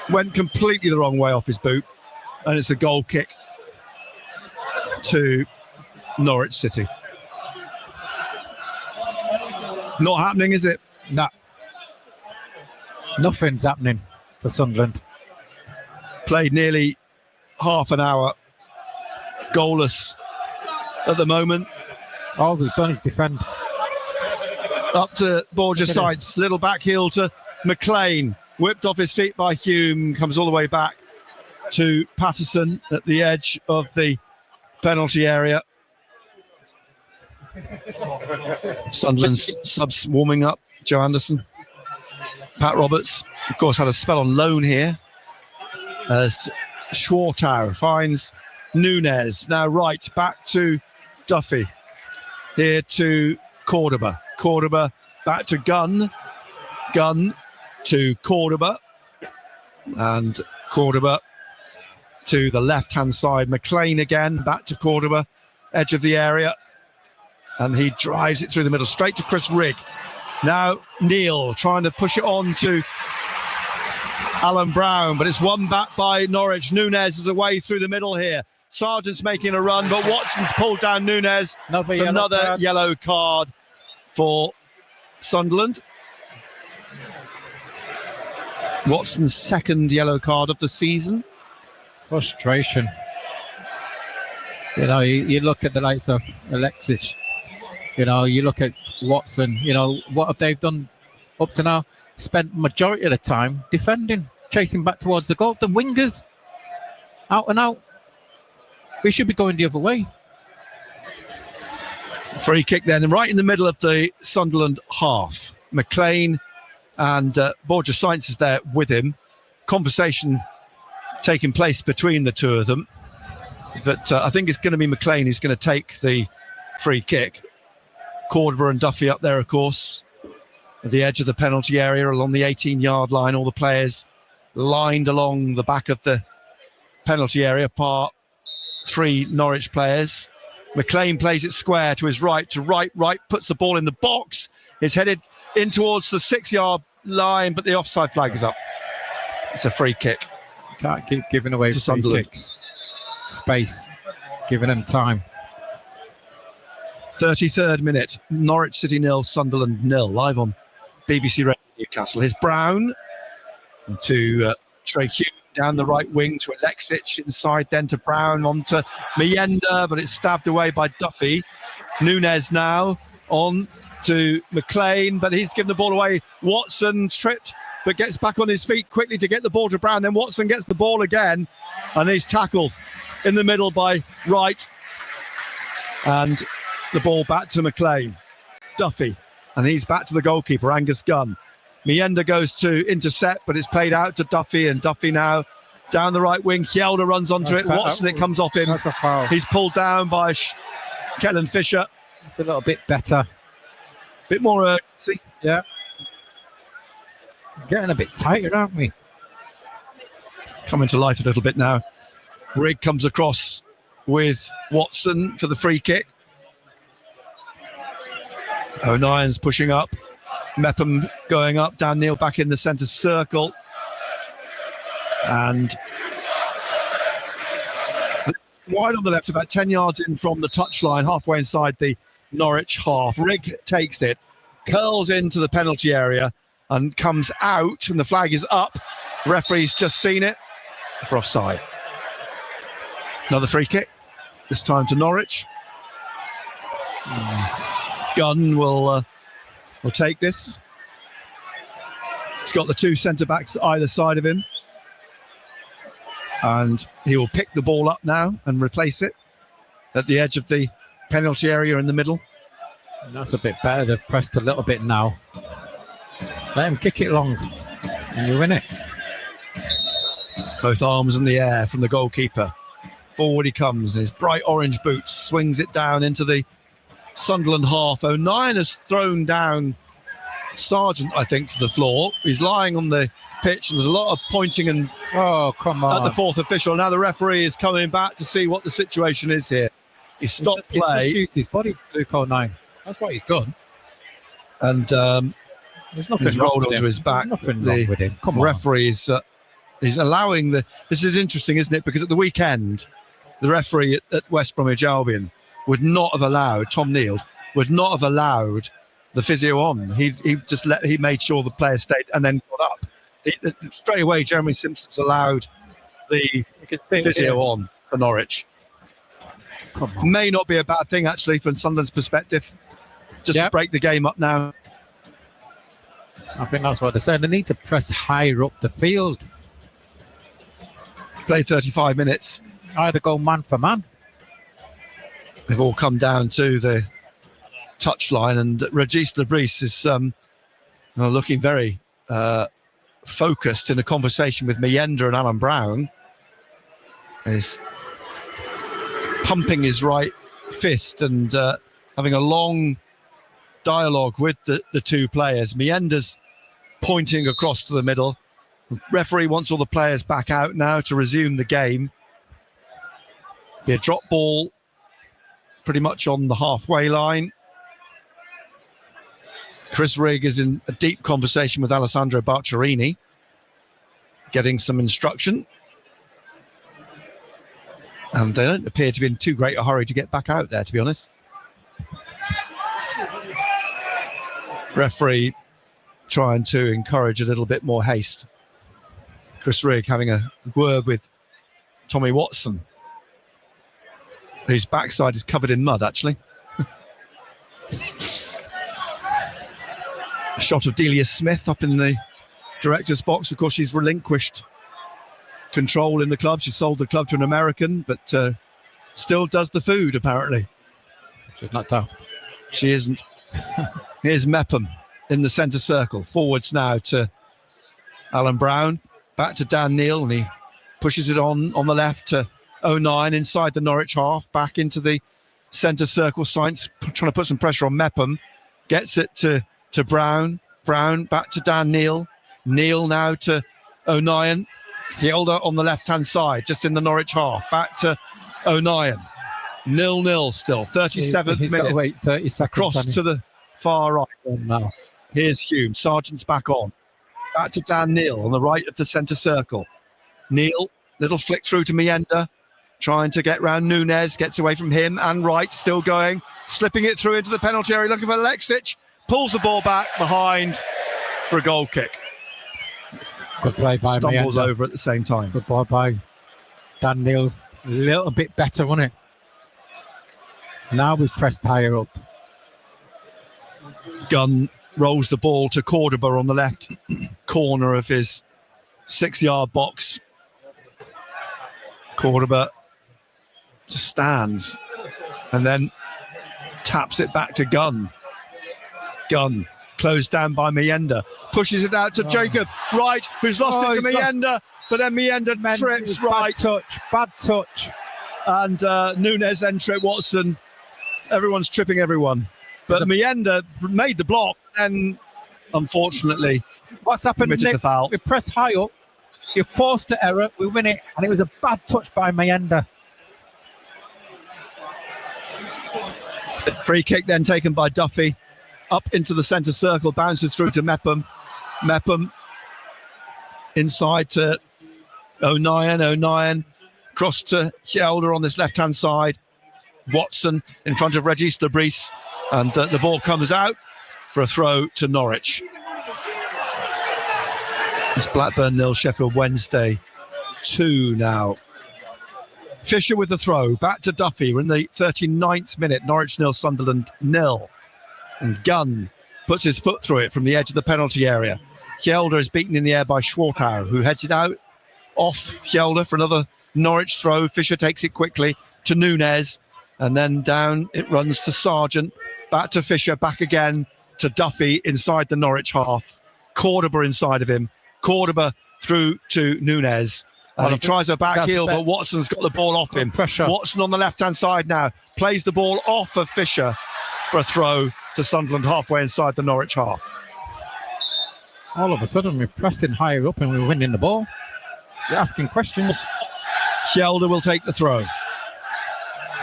Went completely the wrong way off his boot. And it's a goal kick. to Norwich City. Not happening, is it? No. Nothing's happening for Sunderland. Played nearly half an hour goalless at the moment. All we've done is defend. Up to Borges sights, little back heel to McLean, whipped off his feet by Hume, comes all the way back to Patterson at the edge of the penalty area. Sunderland's subs warming up. Joe Anderson, Pat Roberts, of course, had a spell on loan here as Schwartau finds Nunes. Now right, back to Duffy. Here to Cordoba. Cordoba back to Gunn. Gunn to Cordoba. And Cordoba to the left-hand side. McLean again, back to Cordoba. Edge of the area. And he drives it through the middle, straight to Chris Rigg. Now Neil trying to push it on to Alan Brown, but it's won back by Norwich. Nunes is away through the middle here. Sargent's making a run, but Watson's pulled down Nunes. It's another yellow card for Sunderland. Watson's second yellow card of the season. Frustration. You know, you look at the likes of Alexis. You know, you look at Watson. You know, what have they done up to now? Spent majority of the time defending, chasing back towards the goal. The wingers, out and out. We should be going the other way. Free kick then, and right in the middle of the Sunderland half. McLean and Borja Sainz is there with him. Conversation taking place between the two of them. But I think it's going to be McLean who's going to take the free kick. Cordoba and Duffy up there, of course, at the edge of the penalty area along the 18-yard line. All the players lined along the back of the penalty area, apart 3 Norwich players. McLean plays it square to his right, puts the ball in the box, is headed in towards the 6-yard line, but the offside flag is up. It's a free kick. Can't keep giving away free kicks. Space, giving them time. 33rd minute, Norwich City 0, Sunderland 0, live on BBC Radio Newcastle. Here's Brown to Trey Hume down the right wing to Alexic, inside then to Brown, on to Miyenda, but it's stabbed away by Duffy. Nunes now on to McLean, but he's given the ball away. Watson tripped, but gets back on his feet quickly to get the ball to Brown. Then Watson gets the ball again, and he's tackled in the middle by Wright. And the ball back to McLean. Duffy, and he's back to the goalkeeper, Angus Gunn. Miyenda goes to intercept, but it's played out to Duffy, and Duffy now down the right wing. Hjelde runs onto it. Watson, it comes off him. That's a foul. He's pulled down by Kellen Fisher. It's a little bit better. Bit more urgency. Yeah. Getting a bit tighter, aren't we? Coming to life a little bit now. Rigg comes across with Watson for the free kick. O'Nien's pushing up. Mepham going up. Dan Neil back in the centre circle. And wide on the left, about 10 yards in from the touchline, halfway inside the Norwich half. Rigg takes it, curls into the penalty area and comes out, and the flag is up. The referee's just seen it for offside. Another free kick, this time to Norwich. Gunn will take this. He's got the 2 centre-backs either side of him. And he will pick the ball up now and replace it at the edge of the penalty area in the middle. And that's a bit better. They've pressed a little bit now. Let him kick it long and you win it. Both arms in the air from the goalkeeper. Forward he comes, his bright orange boots, swings it down into the Sunderland half. O'Nien has thrown down Sargent, I think, to the floor. He's lying on the pitch, and there's a lot of pointing and come on at the fourth official. Now the referee is coming back to see what the situation is here. He stopped play. He's just used his body, Luke O'Nien. That's what he's done. And there's nothing he's rolled onto his back. There's nothing wrong with him. Referee is he's allowing the. This is interesting, isn't it? Because at the weekend, the referee at West Bromwich Albion would not have allowed, Tom Neal, would not have allowed the physio on. He made sure the player stayed and then got up. Straight away, Jeremy Simpson's allowed the physio on for Norwich. May not be a bad thing, actually, from Sunderland's perspective. Just to break the game up now. I think that's what they're saying. They need to press higher up the field. Play 35 minutes. Either go man for man. They've all come down to the touchline, and Regis Lebris is looking very focused in a conversation with Meyenda and Alan Brown. He's pumping his right fist and having a long dialogue with the two players. Meyenda's pointing across to the middle. The referee wants all the players back out now to resume the game. Be a drop ball pretty much on the halfway line. Chris Rigg is in a deep conversation with Alessandro Barcerini, getting some instruction. And they don't appear to be in too great a hurry to get back out there, to be honest. Referee trying to encourage a little bit more haste. Chris Rigg having a word with Tommy Watson, whose backside is covered in mud, actually. A shot of Delia Smith up in the director's box. Of course, she's relinquished control in the club. She sold the club to an American, but still does the food, apparently. She's not daft. She isn't. Here's Mepham in the centre circle. Forwards now to Alan Brown. Back to Dan Neal, and he pushes it on the left to 09 inside the Norwich half. Back into the centre circle. Sainz trying to put some pressure on Mepham. Gets it to Brown. Brown back to Dan Neal. Neal now to O'Nien. Hilda on the left-hand side, just in the Norwich half. Back to O'Nien. 0-0 still. 37th He's minute. got to wait 30 seconds. Cross to the far right. Now. Here's Hume. Sargent's back on. Back to Dan Neal on the right of the centre circle. Neal, little flick through to Meyenda. Trying to get round Nunez. Gets away from him. And Wright still going. Slipping it through into the penalty area. Looking for Leksic. Pulls the ball back behind for a goal kick. Good play by Stumbles Meyenda. over at the same time. Good ball by Dan Neal. A little bit better, wasn't it? Now we've pressed higher up. Gunn rolls the ball to Cordoba on the left corner of his 6-yard box. Cordoba just stands and then taps it back to Gunn. Gunn closed down by Meyenda, pushes it out to Jacob Wright, who's lost it to Meyenda, but then Meyenda trips Wright. Bad touch. And Nunez then tripped Watson. Everyone's tripping everyone. But Meyenda made the block and unfortunately what's happened, committed Nick? the foul. We press high up, you forced the error, we win it, and it was a bad touch by Meyenda. Free kick then taken by Duffy. Up into the centre circle, bounces through to Mepham. Mepham inside to O'Nien. O'Nien cross to Hjelde on this left-hand side. Watson in front of Regis Lebris. And the ball comes out for a throw to Norwich. It's Blackburn 0, Sheffield Wednesday 2 now. Fisher with the throw, back to Duffy. We're in the 39th minute. Norwich 0, Sunderland 0. And Gunn puts his foot through it from the edge of the penalty area. Hjelde is beaten in the air by Schwartau, who heads it out off Hjelde for another Norwich throw. Fisher takes it quickly to Nunez, and then down it runs to Sargent. Back to Fisher, back again to Duffy inside the Norwich half. Cordoba inside of him. Cordoba through to Nunez. And he tries a back heel, but Watson's got the ball off him. Pressure. Watson on the left-hand side now. Plays the ball off of Fisher for a throw to Sunderland halfway inside the Norwich half. All of a sudden, we're pressing higher up and we're winning the ball. You're asking questions. Hjelde will take the throw.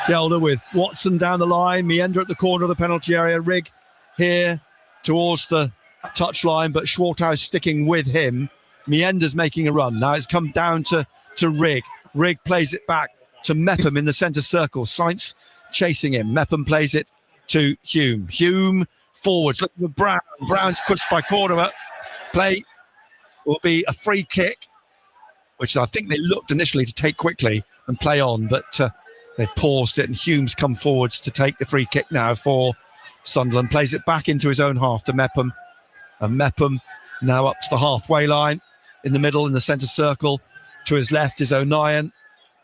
Hjelde with Watson down the line. Meyenda at the corner of the penalty area. Rigg here towards the touchline, but Schwartau sticking with him. Meyenda's making a run. Now it's come down to Rigg. Rigg plays it back to Mepham in the centre circle. Sainz chasing him. Mepham plays it to Hume. Hume forwards. Look at Brown. Brown's pushed by Cordova. Play will be a free kick, which I think they looked initially to take quickly and play on, but they've paused it, and Hume's come forwards to take the free kick now for Sunderland. Plays it back into his own half to Mepham, and Mepham now up to the halfway line, in the middle, in the centre circle. To his left is O'Nien,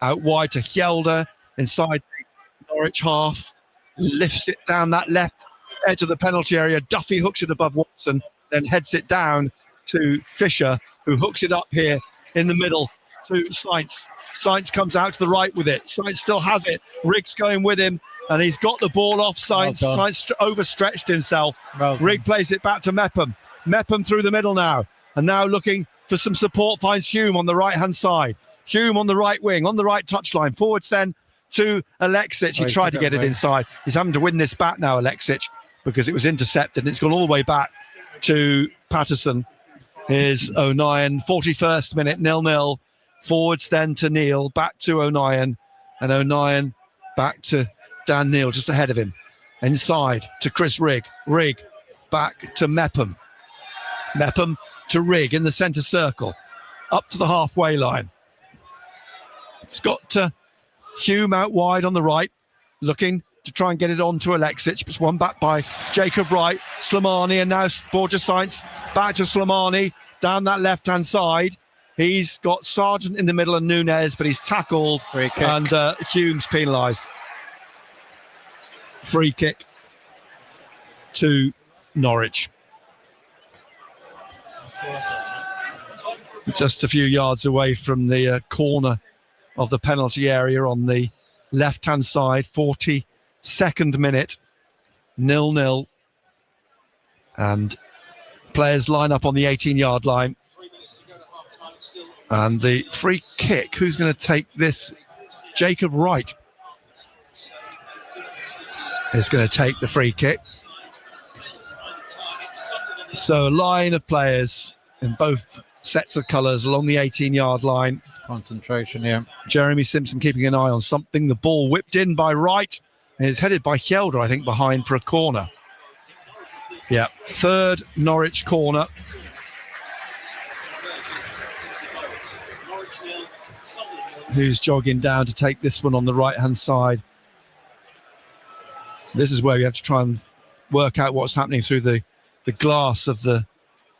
out wide to Hjelde, inside the Norwich half, lifts it down that left edge of the penalty area. Duffy hooks it above Watson, then heads it down to Fisher, who hooks it up here in the middle to Sainz. Sainz comes out to the right with it. Sainz still has it. Riggs going with him, and he's got the ball off Sainz. Well Sainz overstretched himself. Well Riggs plays it back to Mepham. Mepham through the middle now, and now looking for some support, finds Hume on the right-hand side. Hume on the right wing, on the right touchline. Forwards then to Alexic. He tried to get it inside. He's having to win this back now, Alexic, because it was intercepted, and it's gone all the way back to Patterson. Here's O'Nien, 41st minute, 0-0. Forwards then to Neil, back to O'Nien, and O'Nien back to Dan Neil, just ahead of him. Inside to Chris Rigg. Rigg back to Mepham. Mepham to Rigg in the centre circle, up to the halfway line. It's got Hume out wide on the right, looking to try and get it on to Alexic. It's one back by Jacob Wright, Slimani, and now Borja Sainz back to Slimani down that left-hand side. He's got Sargent in the middle and Nunez, but he's tackled, and Hume's penalised. Free kick to Norwich. Just a few yards away from the corner of the penalty area on the left-hand side, 42nd minute, 0-0. And players line up on the 18-yard line. And the free kick, who's going to take this? Jacob Wright is going to take the free kick. So a line of players in both sets of colours along the 18-yard line. Concentration, yeah. Jeremy Simpson keeping an eye on something. The ball whipped in by Wright, and is headed by Hjelde, I think, behind for a corner. Yeah, third Norwich corner. Who's jogging down to take this one on the right-hand side. This is where you have to try and work out what's happening through the glass of the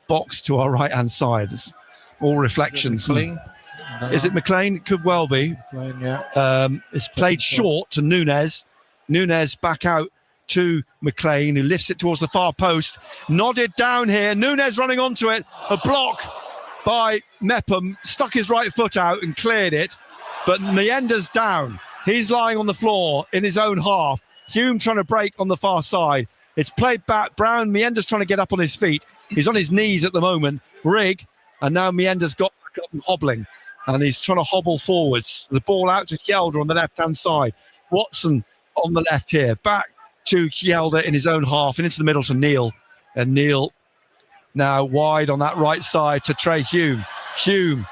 box to our right-hand side. It's all reflections. Is it McLean? It could well be. McLean, yeah. It's played short to Nunez. Nunez back out to McLean, who lifts it towards the far post. Nodded down here. Nunez running onto it. A block by Mepham. Stuck his right foot out and cleared it. But Meyenda's down. He's lying on the floor in his own half. Hume trying to break on the far side. It's played back. Brown, Meyenda's trying to get up on his feet. He's on his knees at the moment. Rigg, and now Meyenda's got back up and hobbling. And he's trying to hobble forwards. The ball out to Hjelde on the left-hand side. Watson on the left here. Back to Hjelde in his own half and into the middle to Neil. And Neil now wide on that right side to Trey Hume. Hume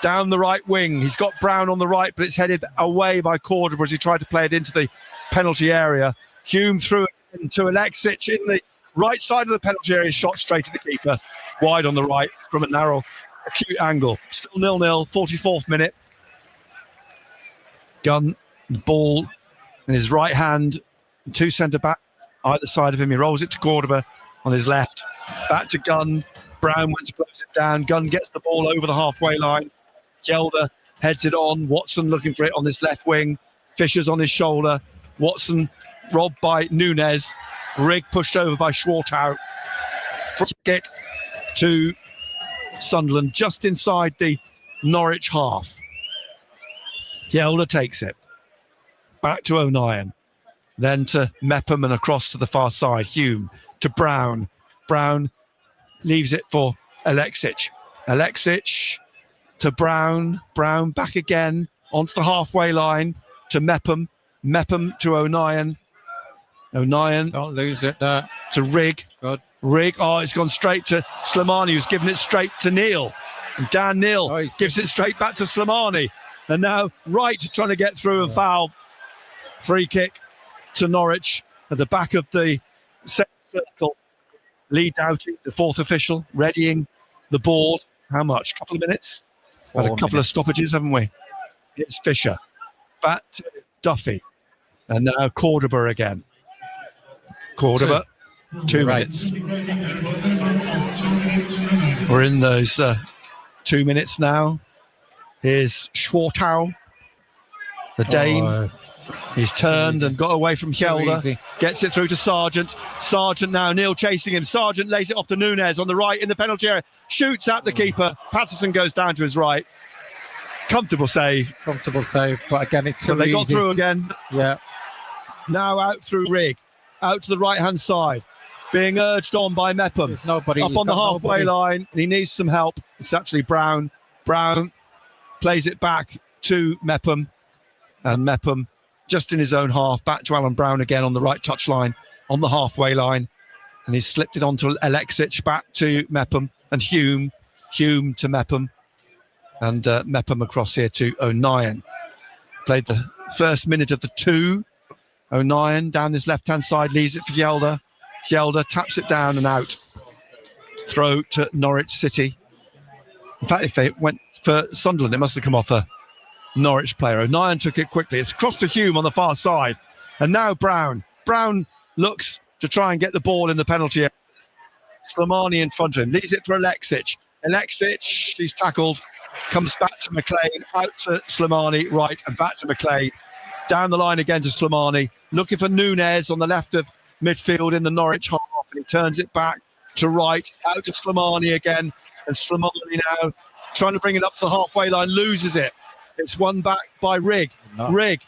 down the right wing. He's got Brown on the right, but it's headed away by Cordova as he tried to play it into the penalty area. Hume threw it into Alexic in the right side of the penalty area, shot straight at the keeper, wide on the right from a narrow, acute angle. Still 0-0, 44th minute. Gunn, the ball in his right hand, two centre-backs either side of him. He rolls it to Cordova on his left. Back to Gunn. Brown went to close it down. Gunn gets the ball over the halfway line. Hjelde heads it on. Watson looking for it on this left wing. Fisher's on his shoulder. Watson robbed by Nunez. Rigg pushed over by Schwartau. Free kick to Sunderland just inside the Norwich half. Hjelde takes it. Back to O'Nien. Then to Mepham and across to the far side. Hume to Brown. Brown leaves it for Alexic. Alexic to Brown. Brown back again onto the halfway line to Mepham. Mepham to O'Nien. O'Nien. Don't lose it there. To Rigg. Good. Rigg. Oh, it's gone straight to Slimani, who's given it straight to Neil. And Dan Neil gives it straight back to Slimani. And now Wright trying to get through and foul. Free kick to Norwich at the back of the second circle. Lee Doughty, the fourth official, readying the board. How much? Couple of minutes? Had a couple of stoppages, haven't we? It's Fisher. Back to Duffy. And now Cordoba again. Cordoba, 2 minutes. We're in those 2 minutes now. Here's Schwartau, the Dane. He's turned and got away from Hjelde. Gets it through to Sargent. Sargent now, Neil chasing him. Sargent lays it off to Nunez on the right in the penalty area. Shoots at the keeper. Patterson goes down to his right. Comfortable save. But again, it's too they easy. got through again. Yeah. Now out through Rigg. Out to the right-hand side. Being urged on by Mepham. There's nobody. Up on the halfway line. He needs some help. It's actually Brown. Brown plays it back to Mepham. And Mepham just in his own half, back to Alan Brown again on the right touch line, on the halfway line. And he's slipped it onto Alexic, back to Mepham, and Hume to Mepham. And Mepham across here to O'Nien. Played the first minute of the two. O'Nien down this left-hand side, leaves it for Hjelde. Hjelde taps it down and out. Throw to Norwich City. In fact, if they went for Sunderland, it must have come off a Norwich player. O'Nien took it quickly. It's across to Hume on the far side. And now Brown. Brown looks to try and get the ball in the penalty area. Slimani in front of him. Leaves it for Alexic. Alexic, he's tackled. Comes back to McLean. Out to Slimani, right, and back to McLean. Down the line again to Slimani. Looking for Nunez on the left of midfield in the Norwich half. And he turns it back to right. Out to Slimani again. And Slimani now trying to bring it up to the halfway line. Loses it. It's won back by Rigg. Rigg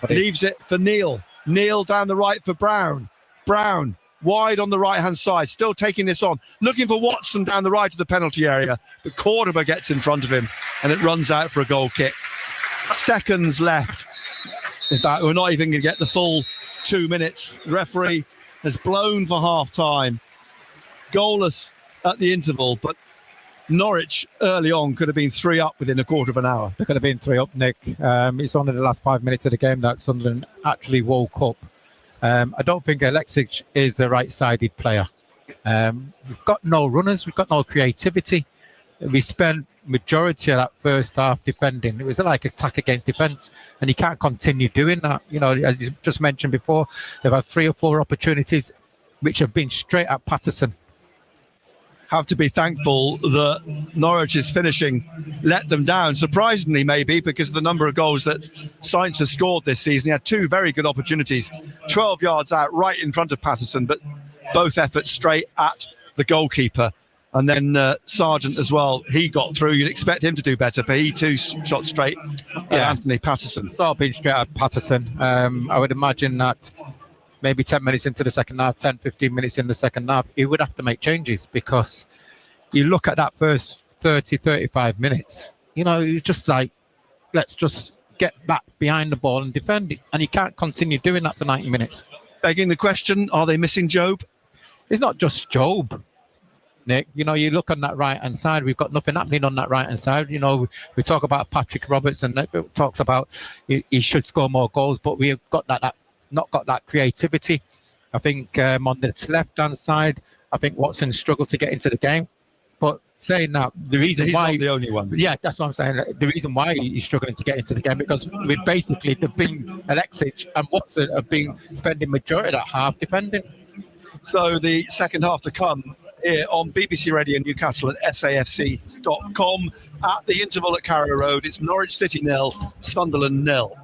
leaves it for Neil. Neil down the right for Brown. Brown wide on the right-hand side, still taking this on. Looking for Watson down the right of the penalty area. But Cordoba gets in front of him and it runs out for a goal kick. Seconds left. In fact, we're not even going to get the full 2 minutes. The referee has blown for half-time. Goalless at the interval, but Norwich early on could have been 3 up within a quarter of an hour. It could have been 3 up, Nick. It's only the last 5 minutes of the game that Sunderland actually woke up. I don't think Alexic is a right-sided player. We've got no runners. We've got no creativity. We spent majority of that first half defending. It was like attack against defence, and you can't continue doing that. You know, as you just mentioned before, they've had 3 or 4 opportunities which have been straight at Patterson. Have to be thankful that Norwich's finishing let them down. Surprisingly, maybe, because of the number of goals that Sainz has scored this season. He had 2 very good opportunities, 12 yards out, right in front of Patterson, but both efforts straight at the goalkeeper. And then Sargent as well, he got through. You'd expect him to do better, but he too shot straight at Anthony Patterson. It's all been straight at Patterson. I would imagine that maybe 10 minutes into the second half, 10, 15 minutes in the second half, he would have to make changes, because you look at that first 30, 35 minutes, you know, you're just like, let's just get back behind the ball and defend it. And you can't continue doing that for 90 minutes. Begging the question, are they missing Job? It's not just Job, Nick. You know, you look on that right-hand side, we've got nothing happening on that right-hand side. You know, we talk about Patrick Roberts, and it talks about he should score more goals, but we've got not got that creativity. I think on the left-hand side, I think Watson struggled to get into the game. But saying that, the reason he's why... not the only one. Yeah, that's what I'm saying. The reason why he's struggling to get into the game, because we basically, they've been Alexic and Watson have been spending majority of that half defending. So the second half to come here on BBC Radio Newcastle at SAFC.com. At the interval at Carrow Road, it's Norwich City 0, Sunderland 0.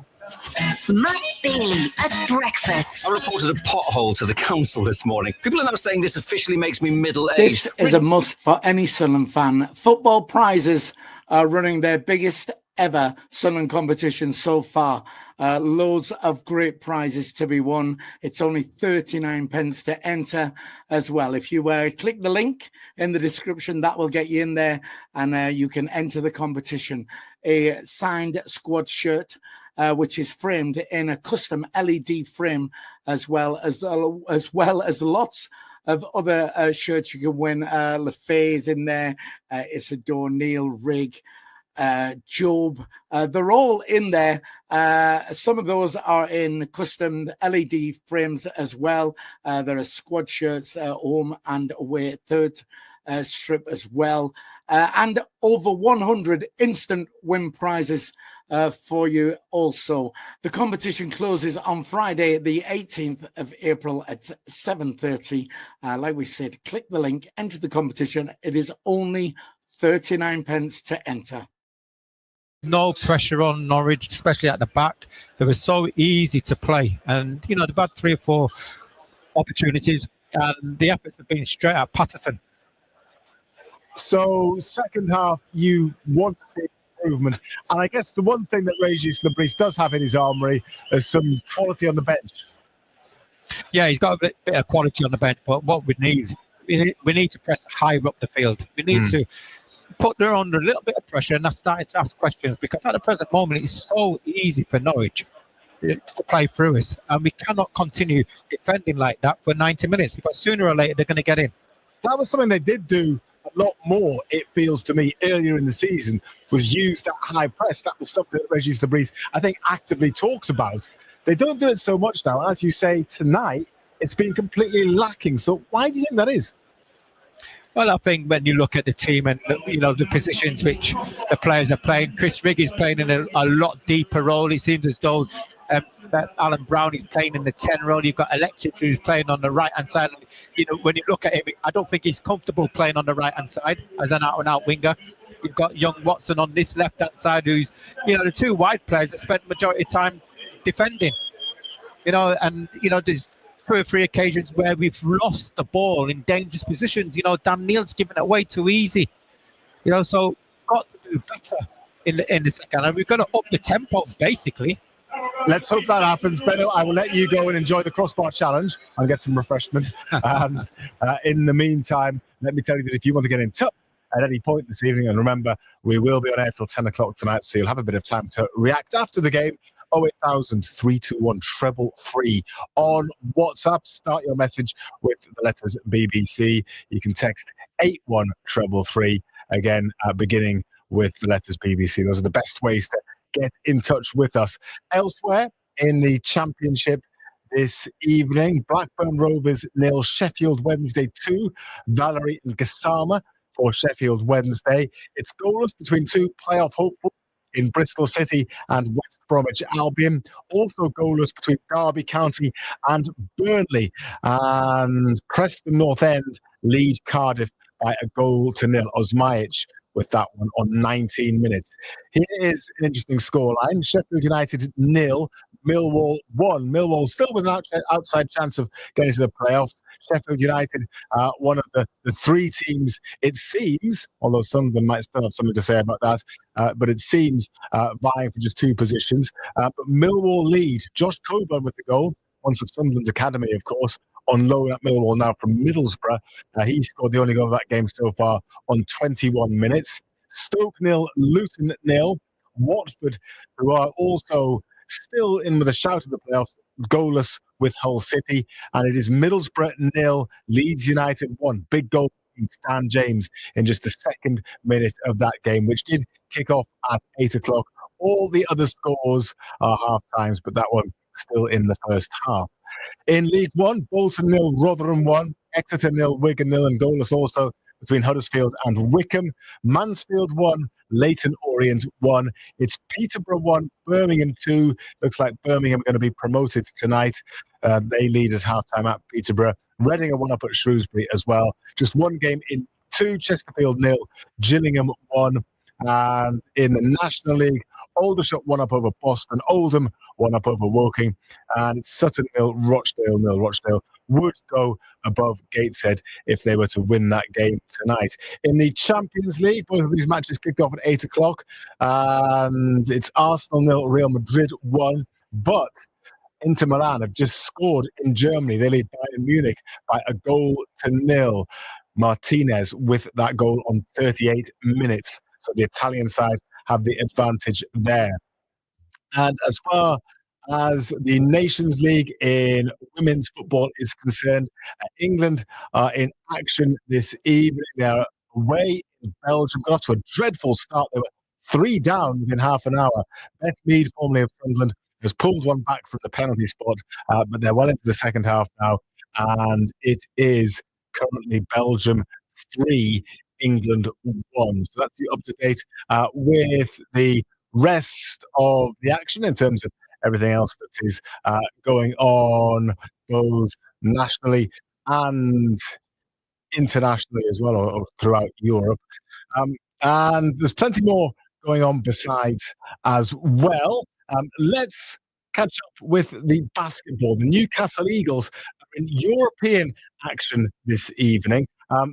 Matt Bailey at breakfast. I reported a pothole to the council this morning. People are now saying this officially makes me middle-aged. This is a must for any Sunderland fan. Football prizes are running their biggest ever Sunderland competition so far. Loads of great prizes to be won. It's only 39 pence to enter as well. If you click the link in the description, that will get you in there, and you can enter the competition. A signed squad shirt, which is framed in a custom LED frame, as well as lots of other shirts you can win. Lafay's in there, Isidore, Neil, Rigg, Job. They're all in there. Some of those are in custom LED frames as well. There are squad shirts, home and away, third strip as well. And over 100 instant win prizes for you also. The competition closes on Friday, the 18th of April at 7:30. Like we said, click the link, enter the competition. It is only 39 pence to enter. No pressure on Norwich, especially at the back. They were so easy to play. And, they've had 3 or 4 opportunities, and the efforts have been straight at Patterson. So, second half, you want to see improvement. And I guess the one thing that Régis Lebris does have in his armoury is some quality on the bench. Yeah, he's got a bit of quality on the bench, but what we need to press higher up the field. We need to put them under a little bit of pressure, and that's starting to ask questions, because at the present moment, it's so easy for Norwich to play through us, and we cannot continue defending like that for 90 minutes, because sooner or later they're going to get in. That was something they did do a lot more, it feels to me, earlier in the season, was use that high press. That was something that Régis Lebris, I think, actively talked about. They don't do it so much now. As you say, tonight, it's been completely lacking. So why do you think that is? Well, I think when you look at the team and, the positions which the players are playing, Chris Rigg is playing in a lot deeper role. It seems as though that Alan Brown is playing in the 10 role. You've got Electric, who's playing on the right-hand side. When you look at him, I don't think he's comfortable playing on the right-hand side as an out-and-out winger. You've got young Watson on this left-hand side, who's, the 2 wide players that spent the majority of time defending. There's 2 or 3 occasions where we've lost the ball in dangerous positions. Dan Neil's given it away too easy. So got to do better in the second, and we've got to up the tempo basically. Let's hope that happens. Benno, I will let you go and enjoy the crossbar challenge and get some refreshment. And in the meantime, let me tell you that if you want to get in touch at any point this evening, and remember, we will be on air till 10 o'clock tonight, so you'll have a bit of time to react after the game. 08000 321 333 on WhatsApp. Start your message with the letters BBC. You can text 81333, again, beginning with the letters BBC. Those are the best ways to get in touch with us. Elsewhere in the Championship this evening, Blackburn Rovers 0, Sheffield Wednesday 2. Valerie and Gassama for Sheffield Wednesday. It's goalless between 2 playoff hopefuls in Bristol City and West Bromwich Albion. Also goalless between Derby County and Burnley. And Preston North End lead Cardiff by 1-0. Osmaic with that one on 19 minutes. Here is an interesting scoreline. Sheffield United 0, Millwall 1. Millwall still with an outside chance of getting to the playoffs. Sheffield United, one of the 3 teams, it seems, although Sunderland might still have something to say about that, but it seems vying for just 2 positions. But Millwall lead. Josh Coburn with the goal, once of Sunderland's academy, of course, on loan at Millwall now from Middlesbrough. He scored the only goal of that game so far on 21 minutes. Stoke 0, Luton 0. Watford, who are also still in with a shout at the playoffs, goalless with Hull City. And it is Middlesbrough 0, Leeds United 1. Big goal from Stan James in just the second minute of that game, which did kick off at 8 o'clock. All the other scores are half times, but that one still in the first half. In League One, Bolton 0, Rotherham 1, Exeter 0, Wigan 0, and goalless also between Huddersfield and Wickham. Mansfield 1, Leyton Orient 1. It's Peterborough 1, Birmingham 2. Looks like Birmingham are going to be promoted tonight. They lead at halftime at Peterborough. Reading are 1-up at Shrewsbury as well. Just 1 game in 2, Chesterfield 0, Gillingham 1. And in the National League, Aldershot 1-up over Boston, Oldham 1-up over Woking, and it's Sutton 0, Rochdale 0. Rochdale would go above Gateshead if they were to win that game tonight. In the Champions League, both of these matches kick off at 8 o'clock, and it's Arsenal 0, Real Madrid 1, but Inter Milan have just scored in Germany. They lead Bayern Munich by 1-0. Martinez with that goal on 38 minutes. So the Italian side have the advantage there. And as far as the Nations League in women's football is concerned, England are in action this evening. They are away in Belgium. Got off to a dreadful start. They were 3 down within half an hour. Beth Mead, formerly of Sunderland, has pulled one back from the penalty spot, but they're well into the second half now, and it is currently Belgium 3, England 1. So that's you up to date with the rest of the action in terms of everything else that is going on both nationally and internationally as well, or throughout Europe. And there's plenty more going on besides as well. Let's catch up with the basketball. The Newcastle Eagles are in European action this evening.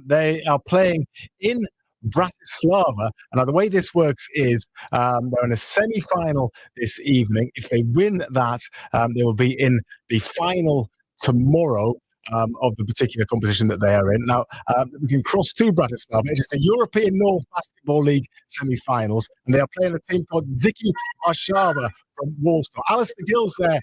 They are playing in Bratislava. And now the way this works is they're in a semi-final this evening. If they win that, they will be in the final tomorrow of the particular competition that they are in. Now, we can cross to Bratislava. It is the European North Basketball League semi-finals, and they are playing a team called Ziki Warszawa from Warsaw. Alistair Gill's there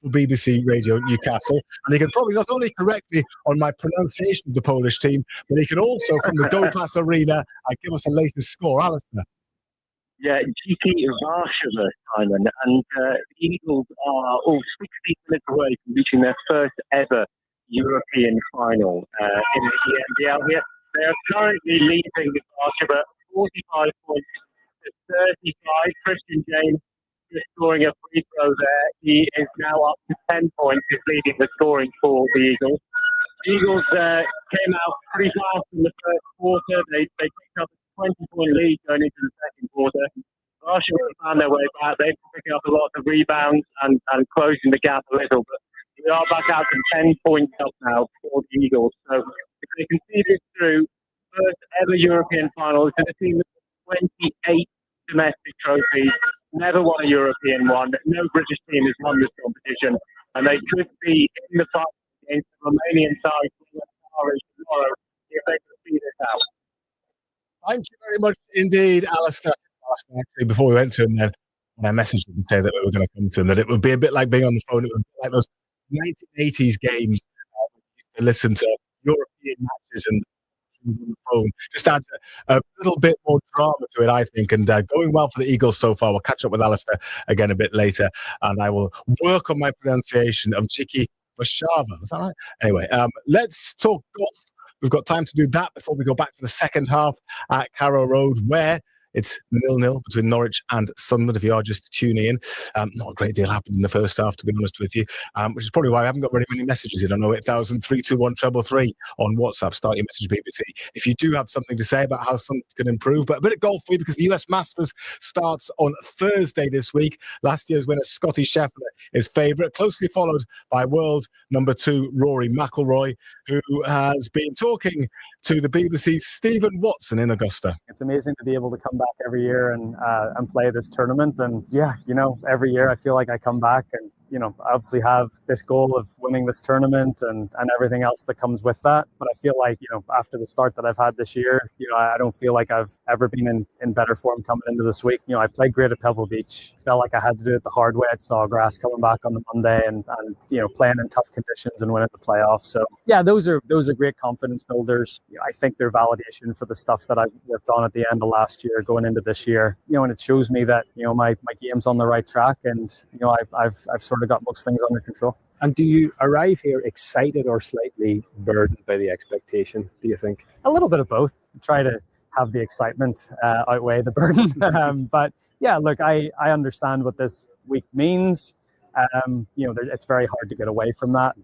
for BBC Radio Newcastle, and he can probably not only correct me on my pronunciation of the Polish team, but he can also, from the Go Pass Arena, give us a latest score. Alistair. Yeah, Ziki Warszawa, Simon, and the Eagles are all 60 minutes away from reaching their first ever European final in the EMBL here. They are currently leading Warszawa 45 points to 35. Christian James is scoring a free throw there. He is now up to 10 points. He's leading the scoring for the Eagles. The Eagles came out pretty fast in the first quarter. They picked up a 20-point lead going into the second quarter. Warszawa found their way back. They've been picking up a lot of rebounds and closing the gap a little, but we are back out to 10 points up now for the Eagles. So if they can see this through, first ever European final, it's a team with 28 domestic trophies, never won a European one. No British team has won this competition, and they could be in the final against the Romanian side tomorrow if they can see this out. Thank you very much indeed, Alistair. Actually, before we went to him, then when I messaged him to say that we were going to come to him, that it would be a bit like being on the phone. It would be like those 1980s games to listen to European matches and on the phone. Just adds a little bit more drama to it, I think, and going well for the Eagles so far. We'll catch up with Alistair again a bit later, and I will work on my pronunciation of Ziki Warszawa. Is that right? Anyway, let's talk golf. We've got time to do that before we go back for the second half at Carrow Road, where it's 0-0 between Norwich and Sunderland, if you are just tuning in. Not a great deal happened in the first half, to be honest with you, which is probably why I haven't got very many messages in. I know 8000 321 333 on WhatsApp. Start your message, BBC. If you do have something to say about how something can improve, but a bit of golf for you, because the US Masters starts on Thursday this week. Last year's winner, Scotty Scheffler, is favourite, closely followed by world number 2, Rory McIlroy, who has been talking to the BBC's Stephen Watson in Augusta. It's amazing to be able to come back every year and play this tournament. And yeah, every year I feel like I come back and, I obviously have this goal of winning this tournament and everything else that comes with that. But I feel like, after the start that I've had this year, I don't feel like I've ever been in better form coming into this week. I played great at Pebble Beach. Felt like I had to do it the hard way at Sawgrass, coming back on the Monday and playing in tough conditions and winning the playoffs. So yeah, those are great confidence builders. I think they're validation for the stuff that I worked on at the end of last year, going into this year. And it shows me that, my game's on the right track, and, I've sort of got most things under control. And do you arrive here excited or slightly burdened by the expectation, do you think? A little bit of both. Try to have the excitement outweigh the burden. But yeah, look, I understand what this week means. It's very hard to get away from that.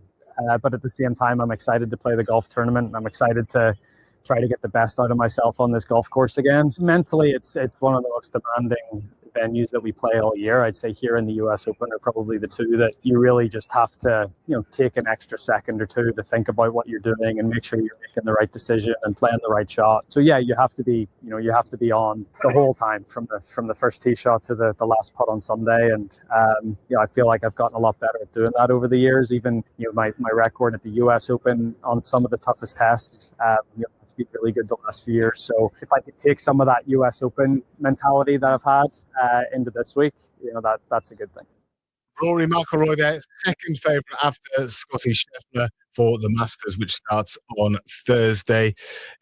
But at the same time, I'm excited to play the golf tournament. I'm excited to try to get the best out of myself on this golf course again. So mentally, it's one of the most demanding venues that we play all year. I'd say here in the US Open are probably the two that you really just have to, take an extra second or two to think about what you're doing and make sure you're making the right decision and playing the right shot. So yeah, you have to be on the whole time from the first tee shot to the last putt on Sunday. And I feel like I've gotten a lot better at doing that over the years. Even my record at the US Open on some of the toughest tests, it's been really good the last few years. So if I could take some of that US Open mentality that I've had into this week, that's a good thing. Rory McIlroy there, second favourite after Scotty Scheffler for the Masters, which starts on Thursday.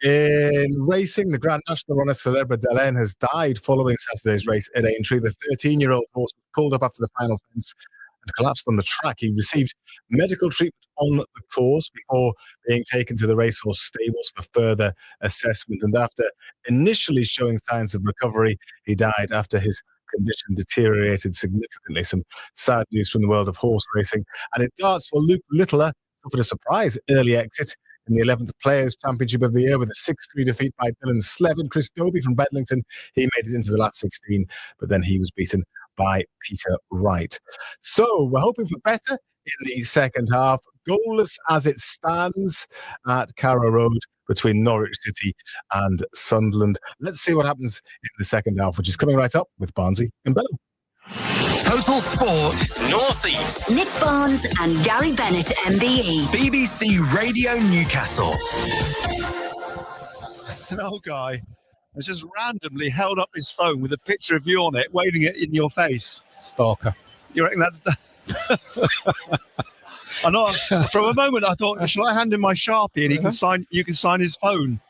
In racing, the Grand National runner Celebre Delaine has died following Saturday's race at Aintree. The 13-year-old horse was pulled up after the final fence and collapsed on the track. He received medical treatment on the course before being taken to the racehorse stables for further assessment. And after initially showing signs of recovery, he died after his condition deteriorated significantly. Some sad news from the world of horse racing. And in darts, well, Luke Littler suffered a surprise early exit in the 11th Players' Championship of the year with a 6-3 defeat by Dylan Slevin. Chris Dobie from Bedlington, he made it into the last 16, but then he was beaten by Peter Wright. So we're hoping for better in the second half. Goalless as it stands at Carrow Road between Norwich City and Sunderland. Let's see what happens in the second half, which is coming right up with Barnsley and Bell. Total Sport North East. Nick Barnes and Gary Bennett, MBE. BBC Radio Newcastle. An old guy has just randomly held up his phone with a picture of you on it, waving it in your face. Stalker. You reckon that's... I know. From a moment, I thought, shall I hand him my Sharpie and he can sign? You can sign his phone.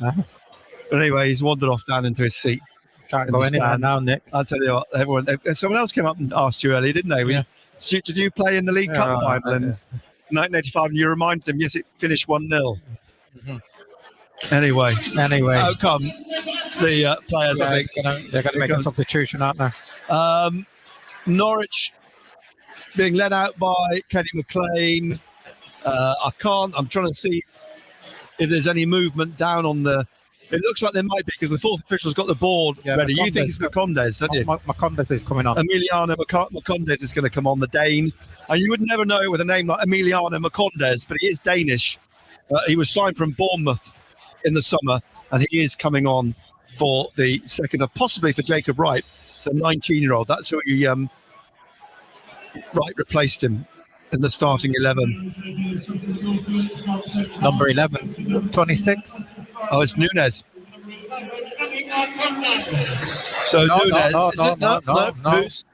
But anyway, he's wandered off down into his seat. Can't go anywhere now, Nick. I'll tell you what. Someone else came up and asked you earlier, didn't they? Yeah. Did you play in the League Cup final in 1985? And you reminded them, yes, it finished 1-0. Mm-hmm. Anyway, How come the players? I think they're going to make a substitution, aren't they? Norwich being led out by Kenny McLean. I'm trying to see if there's any movement down on the. It looks like there might be because the fourth official's got the board ready. You think it's Macondes, don't you? Macondes is coming on. Emiliano Macondes is going to come on, the Dane. And you would never know it with a name like Emiliano Macondes, but he is Danish. He was signed from Bournemouth in the summer, and he is coming on for the second, possibly for Jacob Wright, the 19-year-old. That's who he Wright replaced him in the starting 11. Number 11, 26. Oh, it's Nunes. So No, Nunes.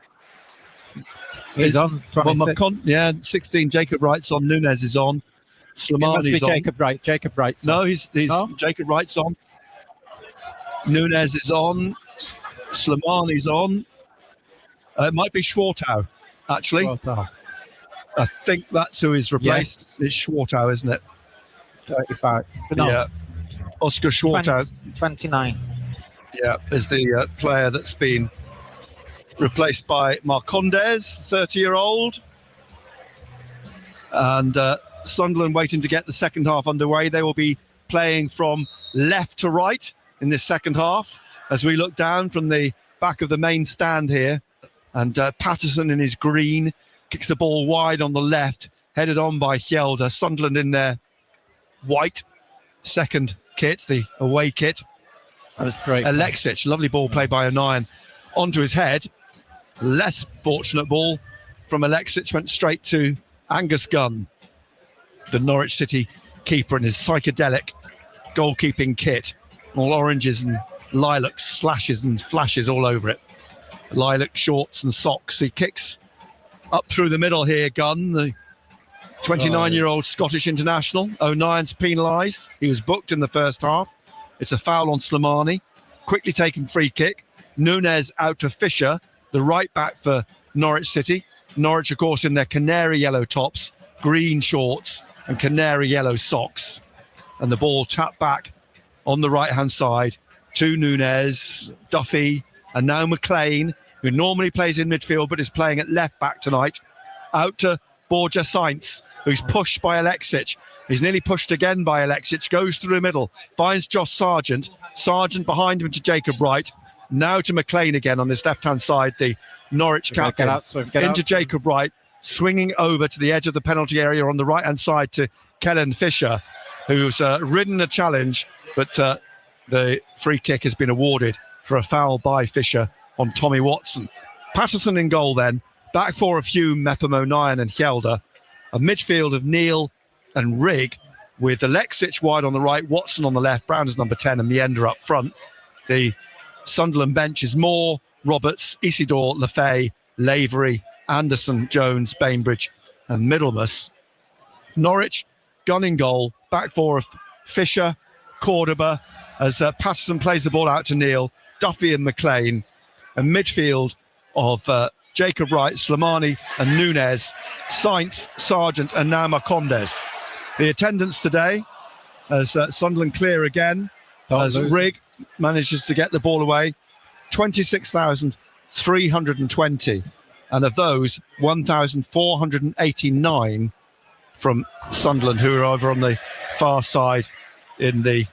He's on 26. Well, 16. Jacob Wright's on. Nunes is on. Slimani's on. Jacob Wright. Jacob Wright's on. No, he's Jacob Wright's on. Nunes is on. Slimani's on. It might be Schwartau, actually. I think that's who he's replaced. Yes. It's Schwartau, isn't it? 35. No. Yeah. Oscar Schwartau. 29. Yeah, is the player that's been replaced by Marcondes, 30-year-old. And Sunderland waiting to get the second half underway. They will be playing from left to right in this second half as we look down from the back of the main stand here. And Patterson in his green kicks the ball wide on the left, headed on by Hjelde. Sunderland in their white second kit, the away kit. That was great. Alexic, lovely ball played by O'Nien onto his head. Less fortunate ball from Alexic, went straight to Angus Gunn, the Norwich City keeper, in his psychedelic goalkeeping kit. All oranges and lilac slashes and flashes all over it. Lilac shorts and socks. He kicks up through the middle here, Gunn, the 29-year-old Scottish international. O'Nien's penalised. He was booked in the first half. It's a foul on Slimani. Quickly taken free kick. Nunes out to Fisher, the right back for Norwich City. Norwich, of course, in their canary yellow tops, green shorts and canary yellow socks. And the ball tapped back on the right-hand side to Nunes, Duffy, and now McLean, who normally plays in midfield but is playing at left back tonight. Out to Borja Sainz, who's pushed by Alexic. He's nearly pushed again by Alexic, goes through the middle, finds Josh Sargent. Sargent behind him to Jacob Wright. Now to McLean again on this left-hand side, the Norwich captain. Into Jacob Wright, swinging over to the edge of the penalty area on the right-hand side to Kellen Fisher, who's ridden a challenge, but the free kick has been awarded for a foul by Fisher on Tommy Watson. Patterson in goal then. Back four of Hume, Mepham, O'Nien and Hjelde. A midfield of Neal and Rigg, with Alexic wide on the right, Watson on the left, Brown is number 10 and Meander up front. The Sunderland bench is Moore, Roberts, Isidore, Lefay, Lavery, Anderson, Jones, Bainbridge and Middlemas. Norwich Gunn in goal. Back four of Fisher, Cordoba, as Patterson plays the ball out to Neil, Duffy and McLean. And midfield of Jacob Wright, Slimani and Nunes, Sainz, Sargent and now Marcondes. The attendance today as Sunderland clear again, as Rigg manages to get the ball away, 26,320. And of those, 1,489 from Sunderland, who are over on the far side in the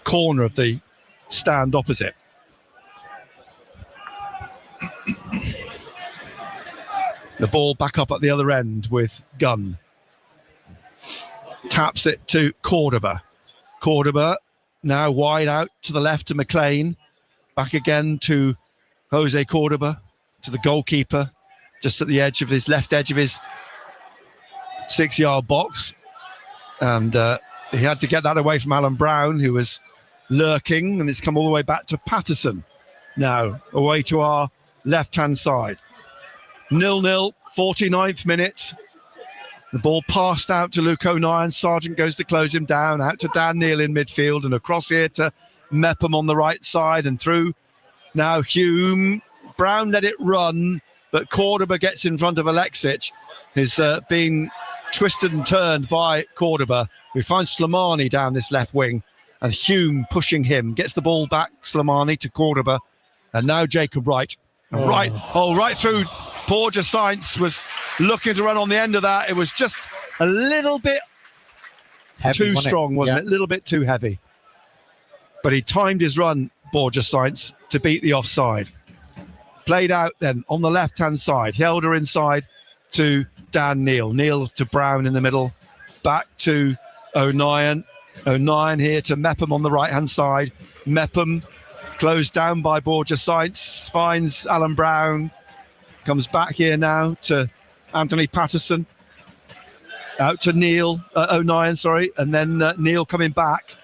corner of the stand opposite. The ball back up at the other end with Gunn. Taps it to Cordoba. Cordoba now wide out to the left to McLean. Back again to Jose Cordoba, to the goalkeeper, just at the edge of his left edge of his 6-yard box. And he had to get that away from Alan Brown, who was lurking, and it's come all the way back to Patterson. Now away to our left-hand side. 0-0, 49th minute. The ball passed out to Luke O'Nien. Sargent goes to close him down. Out to Dan Neil in midfield and across here to Mepham on the right side and through. Now Hume. Brown let it run, but Cordoba gets in front of Alexic. He's being twisted and turned by Cordoba. We find Slimani down this left wing and Hume pushing him. Gets the ball back, Slimani to Cordoba. And now Jacob Wright. And right through. Borja Sainz was looking to run on the end of that. It was just a little bit heavy, too strong, wasn't it? A little bit too heavy. But he timed his run, Borja Sainz, to beat the offside. Played out then on the left-hand side. Helder inside to Dan Neil. Neil to Brown in the middle. Back to O'Nien. O'Nien here to Mepham on the right-hand side. Mepham closed down by Borja Sainz. Finds Alan Brown. Comes back here now to Anthony Patterson. Out to Neil, O'Nien, sorry. And then Neil coming back.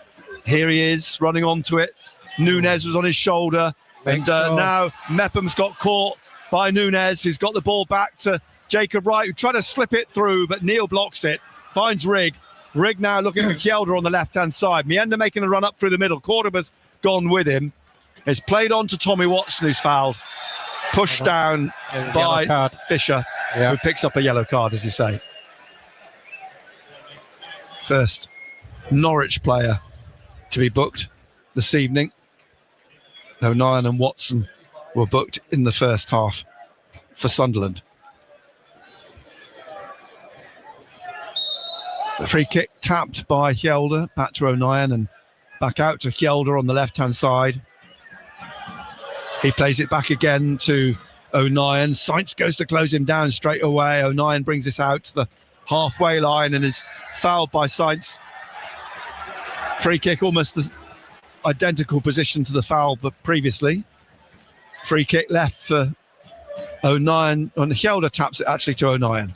Here he is, running onto it. Nunes was on his shoulder. Now Mepham's got caught by Nunes. He's got the ball back to Jacob Wright, who tried to slip it through, but Neil blocks it. Finds Rigg. Rigg now looking for Kjelder on the left-hand side. Meander making a run up through the middle. Cordoba's gone with him. It's played on to Tommy Watson, who's fouled. Pushed down by Fisher, who picks up a yellow card, as you say. First Norwich player to be booked this evening. O'Nien and Watson were booked in the first half for Sunderland. The free kick tapped by Kjelder, back to O'Nien and back out to Kjelder on the left-hand side. He plays it back again to O'Nien. Sainz goes to close him down straight away. O'Nien brings this out to the halfway line and is fouled by Sainz. Free kick, almost the identical position to the foul but previously. Free kick left for O'Nien. And Kjelder taps it actually to O'Nien.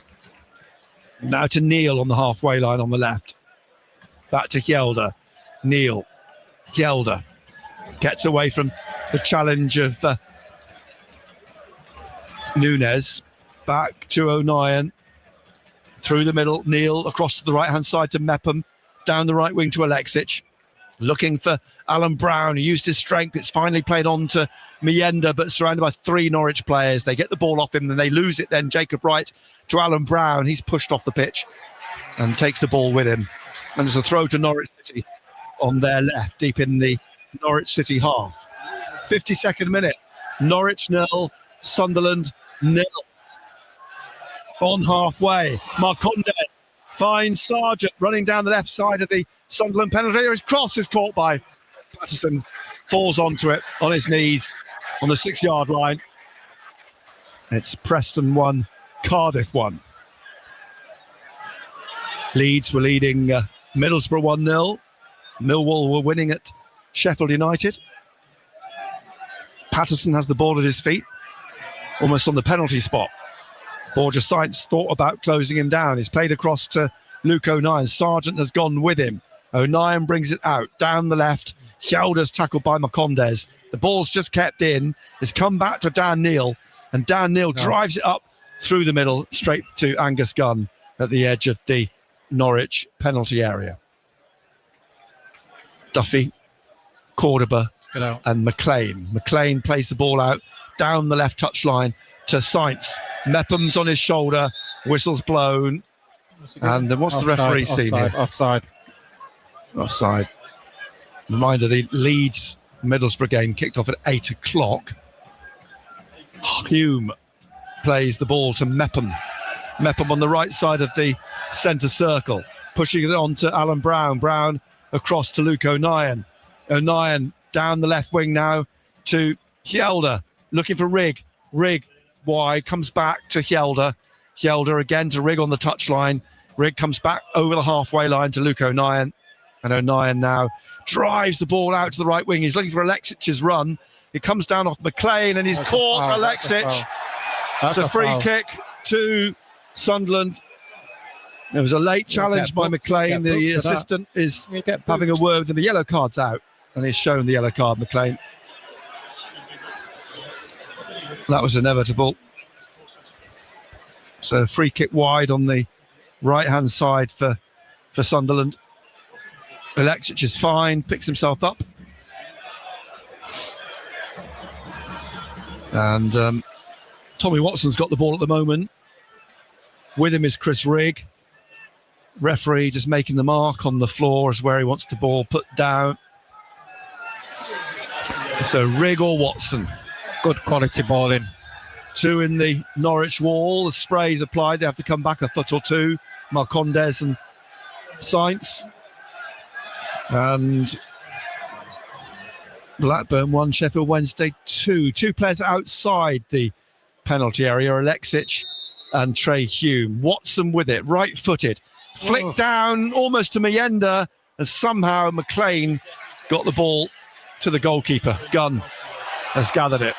Now to Neil on the halfway line on the left. Back to Kjelder. Neil. Kjelder gets away from the challenge of Nunes. Back to O'Nien. Through the middle. Neil across to the right-hand side to Mepham. Down the right wing to Alexic. Looking for Alan Brown, who used his strength. It's finally played on to Meander, but surrounded by 3 Norwich players. They get the ball off him, then they lose it. Then Jacob Wright to Alan Brown. He's pushed off the pitch and takes the ball with him. And there's a throw to Norwich City on their left, deep in the Norwich City half. 52nd minute. Norwich 0, Sunderland 0. On halfway, Marcondes finds Sargent running down the left side of the Sunderland penalty area. His cross is caught by Patterson, falls onto it on his knees on the 6-yard line. It's Preston 1, Cardiff 1. Leeds were leading Middlesbrough 1-0. Millwall were winning at Sheffield United. Patterson has the ball at his feet, almost on the penalty spot. Borja Sainz thought about closing him down. He's played across to Luke O'Nien. Sargent has gone with him. O'Nien brings it out, down the left. Kjelder's tackled by Marcondes. The ball's just kept in. It's come back to Dan Neil, and Dan Neil drives it up through the middle, straight to Angus Gunn at the edge of the Norwich penalty area. Duffy, Cordoba, and McLean. McLean plays the ball out down the left touchline to Sainz. Mepham's on his shoulder, whistle's blown. And then what's the referee seen here? Offside. Reminder, the Leeds Middlesbrough game kicked off at 8 o'clock. Hume plays the ball to Mepham. Mepham on the right side of the centre circle, pushing it on to Alan Brown. Brown across to Luke O'Nien. O'Nien down the left wing now to Hjelde, looking for Rigg. Rigg wide, comes back to Hjelde. Hjelde again to Rigg on the touchline. Rigg comes back over the halfway line to Luke O'Nien. And O'Nien now drives the ball out to the right wing. He's looking for Alexic's run. It comes down off McLean and he's caught Alexic. It's a free kick to Sunderland. There was a late challenge by McLean. The assistant is having a word with him. The yellow card's out and he's shown the yellow card, McLean. That was inevitable. So free kick wide on the right-hand side for Sunderland. Alexic is fine, picks himself up. And Tommy Watson's got the ball at the moment. With him is Chris Rigg. Referee just making the mark on the floor as where he wants the ball put down. So Rigg or Watson. Good quality ball in. 2 in the Norwich wall. The spray's applied. They have to come back a foot or 2. Marcondes and Sainz. And Blackburn 1, Sheffield Wednesday 2. 2 players outside the penalty area, Alexic and Trey Hume. Watson with it, right-footed. Flicked down almost to Meyenda, and somehow McLean got the ball to the goalkeeper. Gunn has gathered it.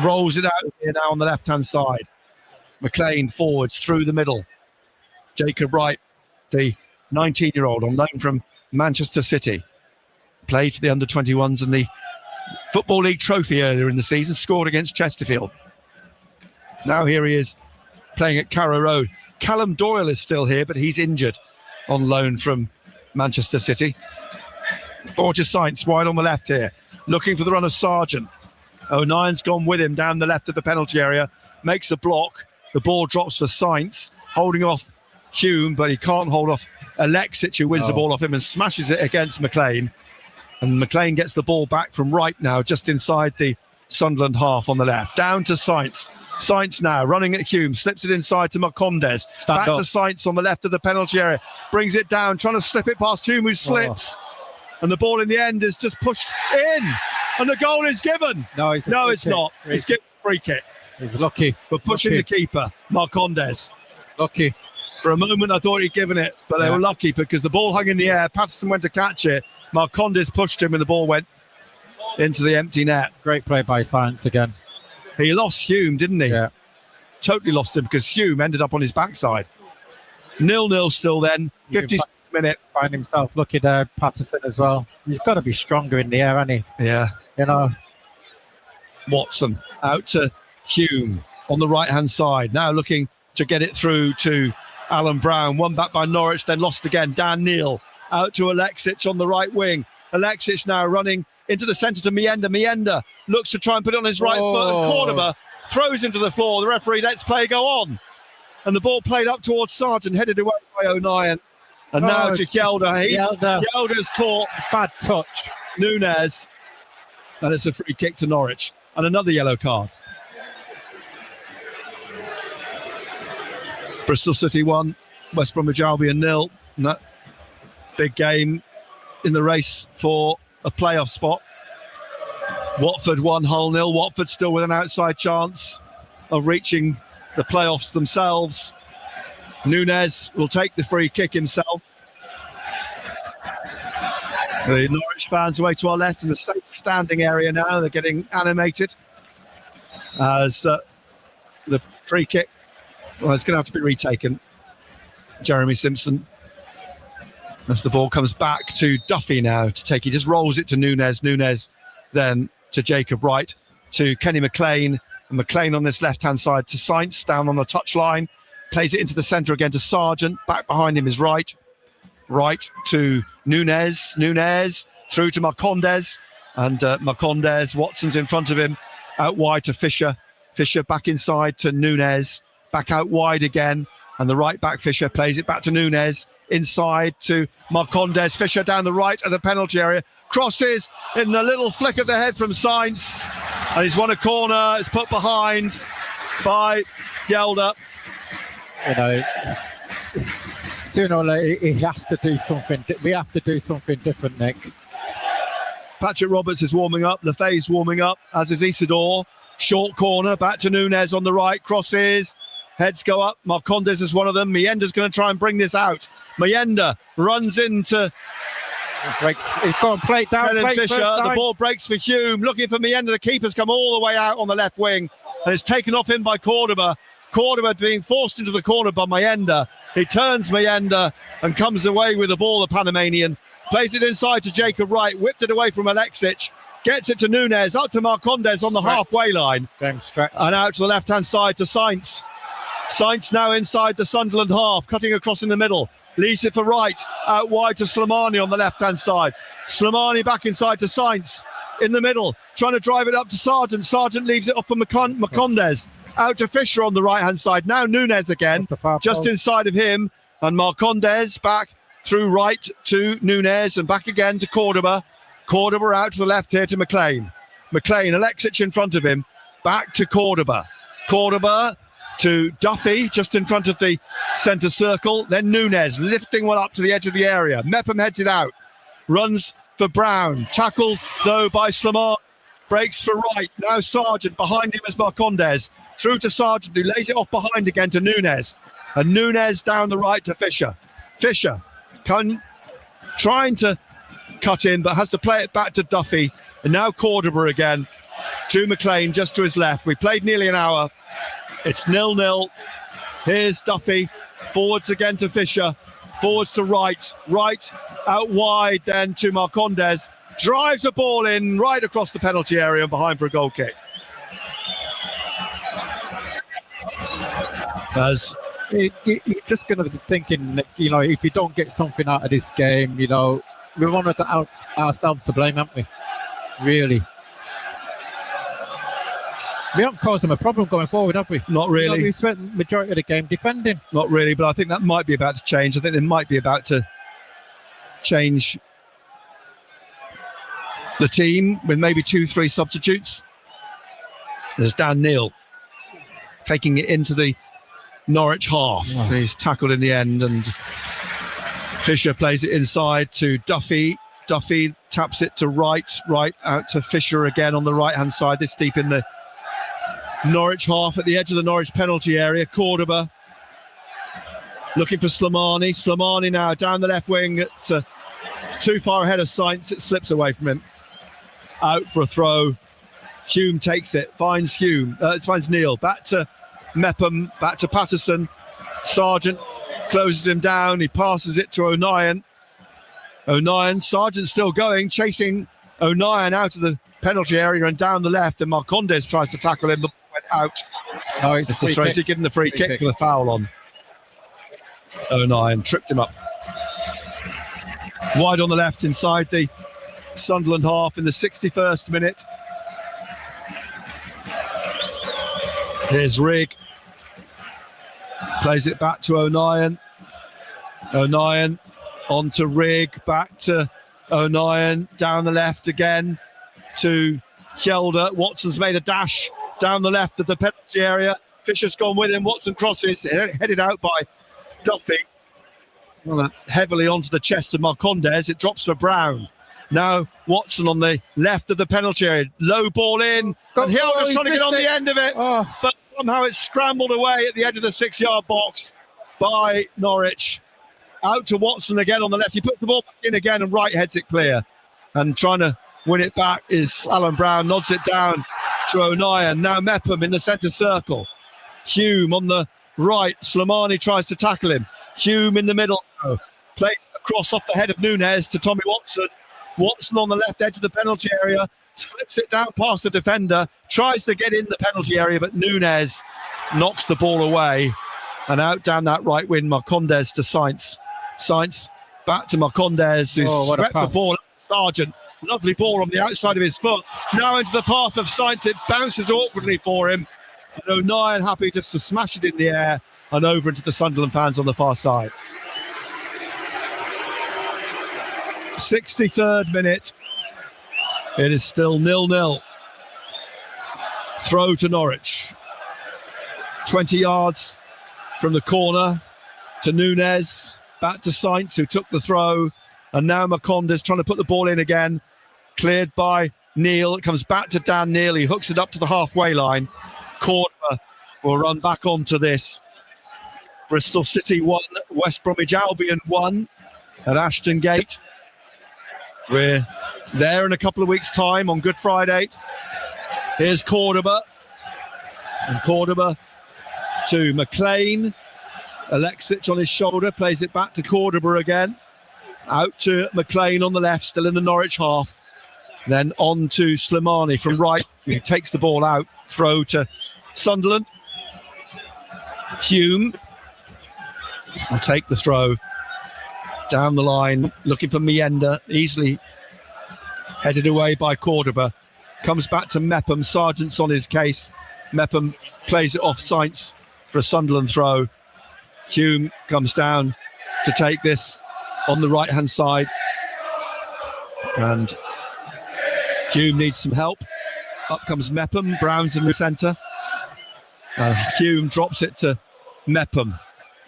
Rolls it out here now on the left-hand side. McLean forwards through the middle. Jacob Wright, the 19-year-old on loan from Manchester City. Played for the under-21s in the Football League trophy earlier in the season, scored against Chesterfield. Now here he is playing at Carrow Road. Callum Doyle is still here, but he's injured on loan from Manchester City. Borja Sainz wide on the left here, looking for the run of Sargent. O'Nien's gone with him down the left of the penalty area, makes a block. The ball drops for Sainz, holding off Hume, but he can't hold off Alexic, who wins the ball off him and smashes it against McLean. And McLean gets the ball back from right now, just inside the Sunderland half on the left. Down to Sainz. Sainz now running at Hume, slips it inside to Marcondes. Back to Sainz on the left of the penalty area. Brings it down, trying to slip it past Hume, who slips. And the ball in the end is just pushed in. And the goal is given. No, it's not. It's given a free kick. He's lucky. For pushing the keeper, Marcondes. Lucky. For a moment, I thought he'd given it, but they were lucky because the ball hung in the air. Patterson went to catch it. Marcondes pushed him and the ball went into the empty net. Great play by Sainz again. He lost Hume, didn't he? Yeah. Totally lost him because Hume ended up on his backside. 0-0 still then. 56th minute. Find himself lucky there, Patterson as well. He's got to be stronger in the air, hasn't he? Yeah. You know. Watson out to Hume on the right-hand side. Now looking to get it through to Alan Brown. One back by Norwich, then lost again. Dan Neal out to Alexic on the right wing. Alexic now running into the centre to Meyenda. Meyenda looks to try and put it on his right foot, and Cordoba throws him to the floor. The referee lets play go on. And the ball played up towards Sargent, headed away by O'Nien. And now to Hjelde. Hjelde's caught. Bad touch. Nunez. And it's a free kick to Norwich. And another yellow card. Bristol City 1, West Bromwich Albion 0. And that big game in the race for a playoff spot. Watford 1, Hull 0. Watford still with an outside chance of reaching the playoffs themselves. Nunez will take the free kick himself. The Norwich fans away to our left in the safe standing area now. They're getting animated as the free kick, well, it's going to have to be retaken. Jeremy Simpson, as the ball comes back to Duffy now to take. He just rolls it to Nunez. Nunez then to Jacob Wright, to Kenny McLean. And McLean on this left-hand side to Sainz, down on the touchline. plays it into the centre again to Sargent. Back behind him is Wright. Wright to Nunes. Nunes through to Marcondes. And Marcondes, Watson's in front of him. Out wide to Fisher. Fisher back inside to Nunes. Back out wide again. And the right back Fisher plays it back to Nunes. Inside to Marcondes. Fisher down the right of the penalty area. Crosses in the little flick of the head from Sainz. And he's won a corner. It's put behind by Gelder. You know, sooner or later he has to do something. We have to do something different, Nick. Patrick Roberts is warming up. Lefay's warming up, as is Isidore. Short corner, back to Nunes on the right. Crosses, heads go up. Marcondes is one of them. Mienda's going to try and bring this out. Mienda runs into... Breaks. He's gone play down. Play Fisher. The ball breaks for Hume. Looking for Mienda. The keeper's come all the way out on the left wing. And it's taken off him by Cordoba. Cordoba being forced into the corner by Mienda. He turns Mienda and comes away with the ball, the Panamanian. Plays it inside to Jacob Wright. Whipped it away from Alexic. Gets it to Nunes. Up to Marcondes on the halfway line. And out to the left-hand side to Sainz. Sainz now inside the Sunderland half. Cutting across in the middle. Leaves it for Wright. Out wide to Slimani on the left-hand side. Slimani back inside to Sainz. In the middle. Trying to drive it up to Sargent. Sargent leaves it off for Marcondes. Out to Fisher on the right-hand side. Now Nunes again. Just inside of him. And Marcondes back through Wright to Nunes. And back again to Cordoba. Cordoba out to the left here to McLean. McLean, Alexic in front of him. Back to Cordoba. Cordoba to Duffy, just in front of the centre circle. Then Nunes lifting one up to the edge of the area. Mepham heads it out. Runs for Brown. Tackled, though, by Slamar. Breaks for Wright. Now Sargent. Behind him is Marcondes. Through to Sargent, who lays it off behind again to Nunes. And Nunes down the right to Fisher. Fisher trying to cut in, but has to play it back to Duffy. And now Cordoba again to McLean, just to his left. We played nearly an hour. It's 0-0. Here's Duffy. Forwards again to Fisher. Forwards to Wright. Wright out wide then to Marcondes. Drives a ball in right across the penalty area and behind for a goal kick. As you're just going to be thinking, you know, if you don't get something out of this game, you know, we wanted ourselves to blame, haven't we? Really. We haven't caused them a problem going forward, have we? Not really. You know, we've spent the majority of the game defending. Not really, but I think that might be about to change. I think they might be about to change the team with maybe 2-3 substitutes. There's Dan Neal taking it into the Norwich half. Wow. He's tackled in the end, and Fisher plays it inside to Duffy. Duffy taps it to Wright. Wright out to Fisher again on the right-hand side. This deep in the Norwich half at the edge of the Norwich penalty area. Cordoba looking for Slimani. Slimani now down the left wing. It's too far ahead of Sainz. It slips away from him. Out for a throw. Hume takes it. Finds Neal. Back to Mepham. Back to Patterson. Sargent closes him down. He passes it to O'Nien. Sargent's still going, chasing O'Nien out of the penalty area and down the left, and Marcondes tries to tackle him, but went out. No, it's Tracy giving the free kick for the foul on O'Nien. Tripped him up. Wide on the left inside the Sunderland half in the 61st minute. Here's Rigg. Plays it back to O'Nien. O'Nien on to Rigg. Back to O'Nien. Down the left again to Hjelde. Watson's made a dash down the left of the penalty area. Fisher's gone with him. Watson crosses, headed out by Duffy. Heavily onto the chest of Marcondes. It drops for Brown. Now Watson on the left of the penalty area. Low ball in. And Hjelde's trying to get on the end of it. But somehow it's scrambled away at the edge of the 6-yard box by Norwich. Out to Watson again on the left. He puts the ball back in again and Wright heads it clear. And trying to win it back is Alan Brown. Nods it down to O'Nien. Now Mepham in the centre circle. Hume on the right. Slimani tries to tackle him. Hume in the middle. Plays across off the head of Nunes to Tommy Watson. Watson on the left edge of the penalty area. Slips it down past the defender. Tries to get in the penalty area, but Nunes knocks the ball away. and out down that right wing, Marcondes to Sainz. Sainz back to Marcondes, who swept the ball. Sargent, lovely ball on the outside of his foot. Now into the path of Sainz, it bounces awkwardly for him. And O'Nien happy just to smash it in the air and over into the Sunderland fans on the far side. 63rd minute. It is still 0-0. Throw to Norwich. 20 yards from the corner to Nunez. Back to Sainz, who took the throw. And now Marcondes trying to put the ball in again. Cleared by Neil. It comes back to Dan Neil. He hooks it up to the halfway line. Corner will run back onto this. Bristol City 1, West Bromwich Albion 1 at Ashton Gate. We're there in a couple of weeks' time on Good Friday. Here's Cordoba. And Cordoba to McLean. Alexic on his shoulder, plays it back to Cordoba again. Out to McLean on the left, still in the Norwich half. Then on to Slimani from right, who takes the ball out. Throw to Sunderland. Hume will take the throw down the line, looking for Mienda, easily headed away by Cordoba. Comes back to Mepham. Sargent's on his case. Mepham plays it off Sainz for a Sunderland throw. Hume comes down to take this on the right-hand side. And Hume needs some help. Up comes Mepham. Brown's in the centre. Hume drops it to Mepham.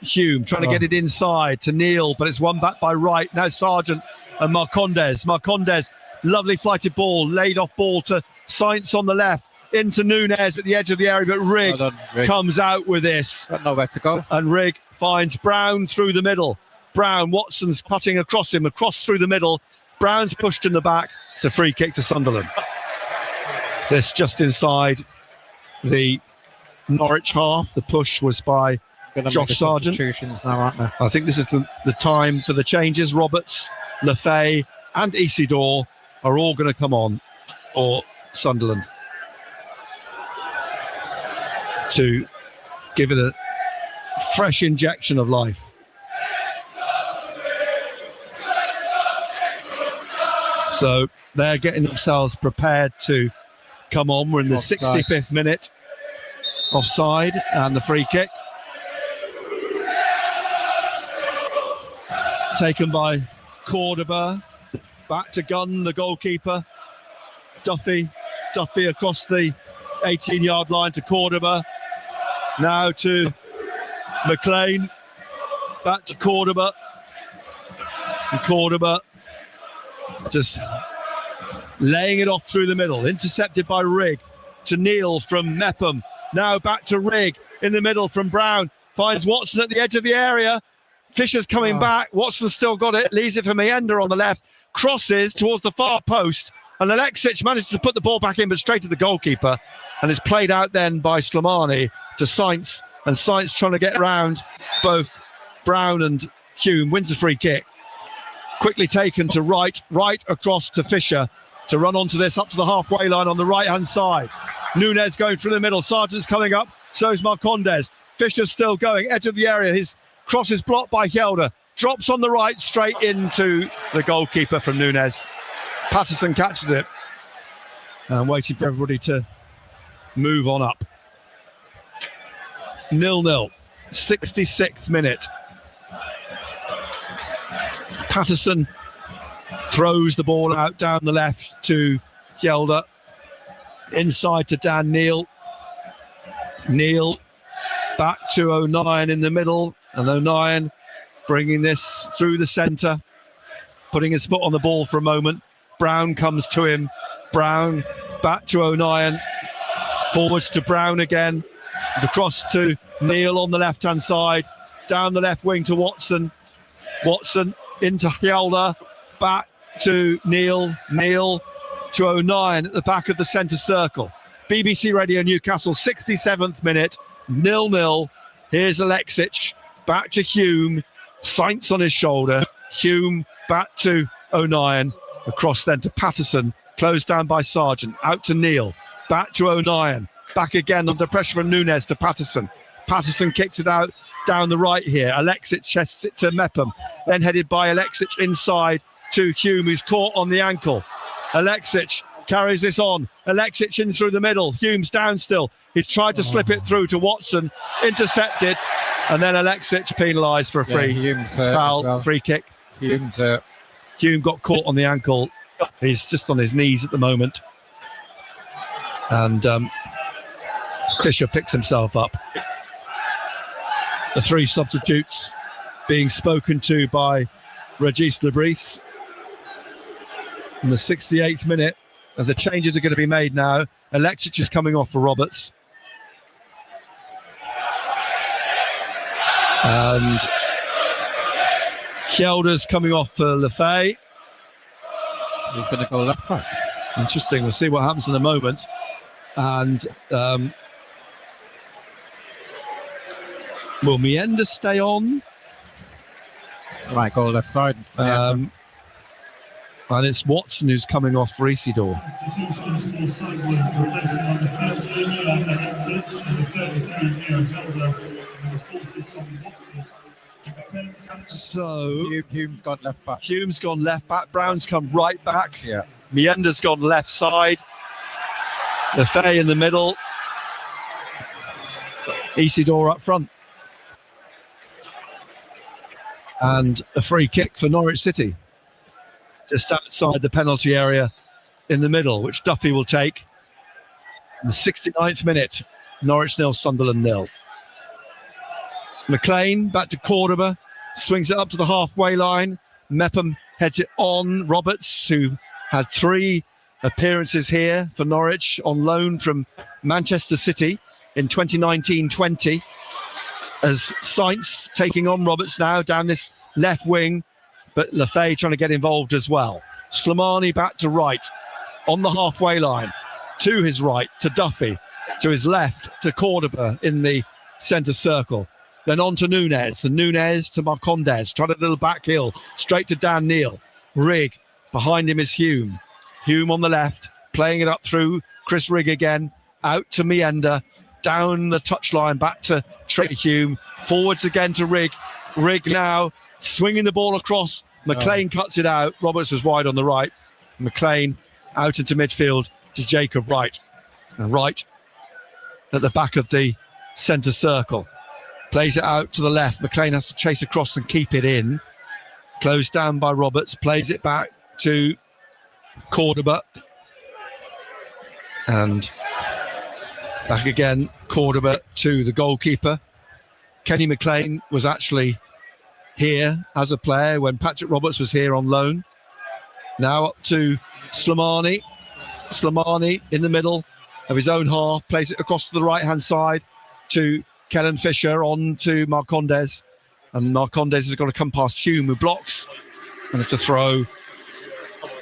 Hume trying to get it inside to Neil, but it's won back by Wright. Now Sargent and Marcondes. Marcondes, lovely flighted ball, laid off ball to Sainz on the left, into Nunez at the edge of the area, but Rigg comes out with this. Got nowhere to go. And Rigg finds Brown through the middle. Brown, Watson's cutting across him, across through the middle. Brown's pushed in the back. It's a free kick to Sunderland. This just inside the Norwich half. The push was by Josh Sargent. Now, aren't they? I think this is the time for the changes. Roberts, Lefay and Isidore are all going to come on for Sunderland to give it a fresh injection of life. So they're getting themselves prepared to come on. We're in the 65th minute. Offside and the free kick. Taken by Cordoba. Back to Gunn, the goalkeeper. Duffy across the 18-yard line to Cordoba. Now to McLean. Back to Cordoba. And Cordoba just laying it off through the middle. Intercepted by Rigg to Neil from Mepham. Now back to Rigg in the middle from Brown. Finds Watson at the edge of the area. Fisher's coming back. Watson's still got it. Leaves it for Mienda on the left. Crosses towards the far post. And Alexic manages to put the ball back in, but straight to the goalkeeper. And it's played out then by Slimani to Sainz. And Sainz trying to get around both Brown and Hume. Wins the free kick. Quickly taken to Wright. Right across to Fisher to run onto this up to the halfway line on the right-hand side. Nunez going through the middle. Sargent's coming up. So is Marcondes. Fisher's still going. Edge of the area. His cross is blocked by Hjelde. Drops on the right straight into the goalkeeper from Nunez. Patterson catches it. And waiting for everybody to move on up. 0-0. 66th minute. Patterson throws the ball out down the left to Hjelde. Inside to Dan Neil. Neil back to O'Nien in the middle. And O'Nien bringing this through the centre. Putting his foot on the ball for a moment. Brown comes to him. Brown back to O'Nien. Forwards to Brown again. The cross to Neil on the left-hand side. Down the left wing to Watson. Watson into Hjelde. Back to Neil. Neil to O'Nien at the back of the centre circle. BBC Radio Newcastle, 67th minute. 0-0. Here's Alexic. Back to Hume. Sainz on his shoulder. Hume back to O'Nien. Across then to Patterson. Closed down by Sargent. Out to Neil. Back to O'Nien. Back again under pressure from Nunez to Patterson. Patterson kicks it out down the right here. Alexic chests it to Mepham, then headed by Alexic inside to Hume, who's caught on the ankle. Alexic carries this on. Alexic in through the middle. Hume's down still. He's tried to slip it through to Watson, intercepted, and then Alexic penalised for a free foul, well. Free kick. Hume got caught on the ankle. He's just on his knees at the moment. And Fisher picks himself up. The three substitutes being spoken to by Regis Lebris. In the 68th minute, as the changes are going to be made now, Alexic is coming off for Roberts. And Kjelda's coming off for Lefay. He's going to go left back. Interesting. We'll see what happens in a moment. And will Mienda stay on? Right, go left side. And it's Watson who's coming off for Isidore. So Hume's gone left back. Hume's gone left back. Brown's come right back. Yeah. Mienda's gone left side. Lefay in the middle. Isidore up front. And a free kick for Norwich City. Just outside the penalty area in the middle, which Duffy will take. In the 69th minute, Norwich 0, Sunderland 0. McLean back to Cordoba, swings it up to the halfway line. Mepham heads it on. Roberts, who had 3 appearances here for Norwich on loan from Manchester City in 2019-20. As Sainz taking on Roberts now down this left wing, but Lefay trying to get involved as well. Slimani back to right, on the halfway line, to his right, to Duffy, to his left, to Cordoba in the centre circle. Then on to Nunez, and Nunez to Marcondes, tried a little back heel, straight to Dan Neal. Rigg, behind him is Hume. Hume on the left, playing it up through Chris Rigg again, out to Mienda, down the touchline, back to Trey Hume, forwards again to Rigg. Rigg now swinging the ball across. McLean cuts it out. Roberts was wide on the right. McLean out into midfield to Jacob Wright. And Wright at the back of the centre circle. Plays it out to the left. McLean has to chase across and keep it in. Closed down by Roberts. Plays it back to Cordoba. And back again, Cordoba to the goalkeeper. Kenny McLean was actually here as a player when Patrick Roberts was here on loan. Now up to Slimani. Slimani in the middle of his own half, plays it across to the right-hand side to Kellen Fisher, on to Marcondes. And Marcondes has got to come past Hume, who blocks. And it's a throw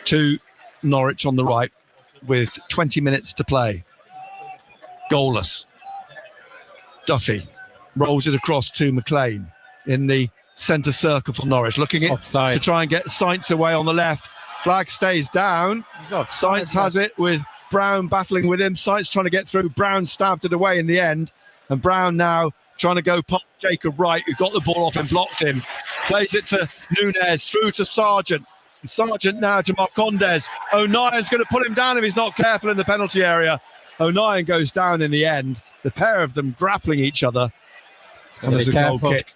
to Norwich on the right with 20 minutes to play. Goalless. Duffy rolls it across to McLean in the centre circle for Norwich, looking it offside to try and get Sainz away on the left. Flag stays down. Sainz has it with Brown battling with him. Sainz trying to get through. Brown stabbed it away in the end. And Brown now trying to go past Jacob Wright, who got the ball off and blocked him. Plays it to Nunez, through to Sargent. And Sargent now to Marcondes. O'Nien's going to put him down if he's not careful in the penalty area. O'Nien goes down in the end. The pair of them grappling each other. And there's a goal kick.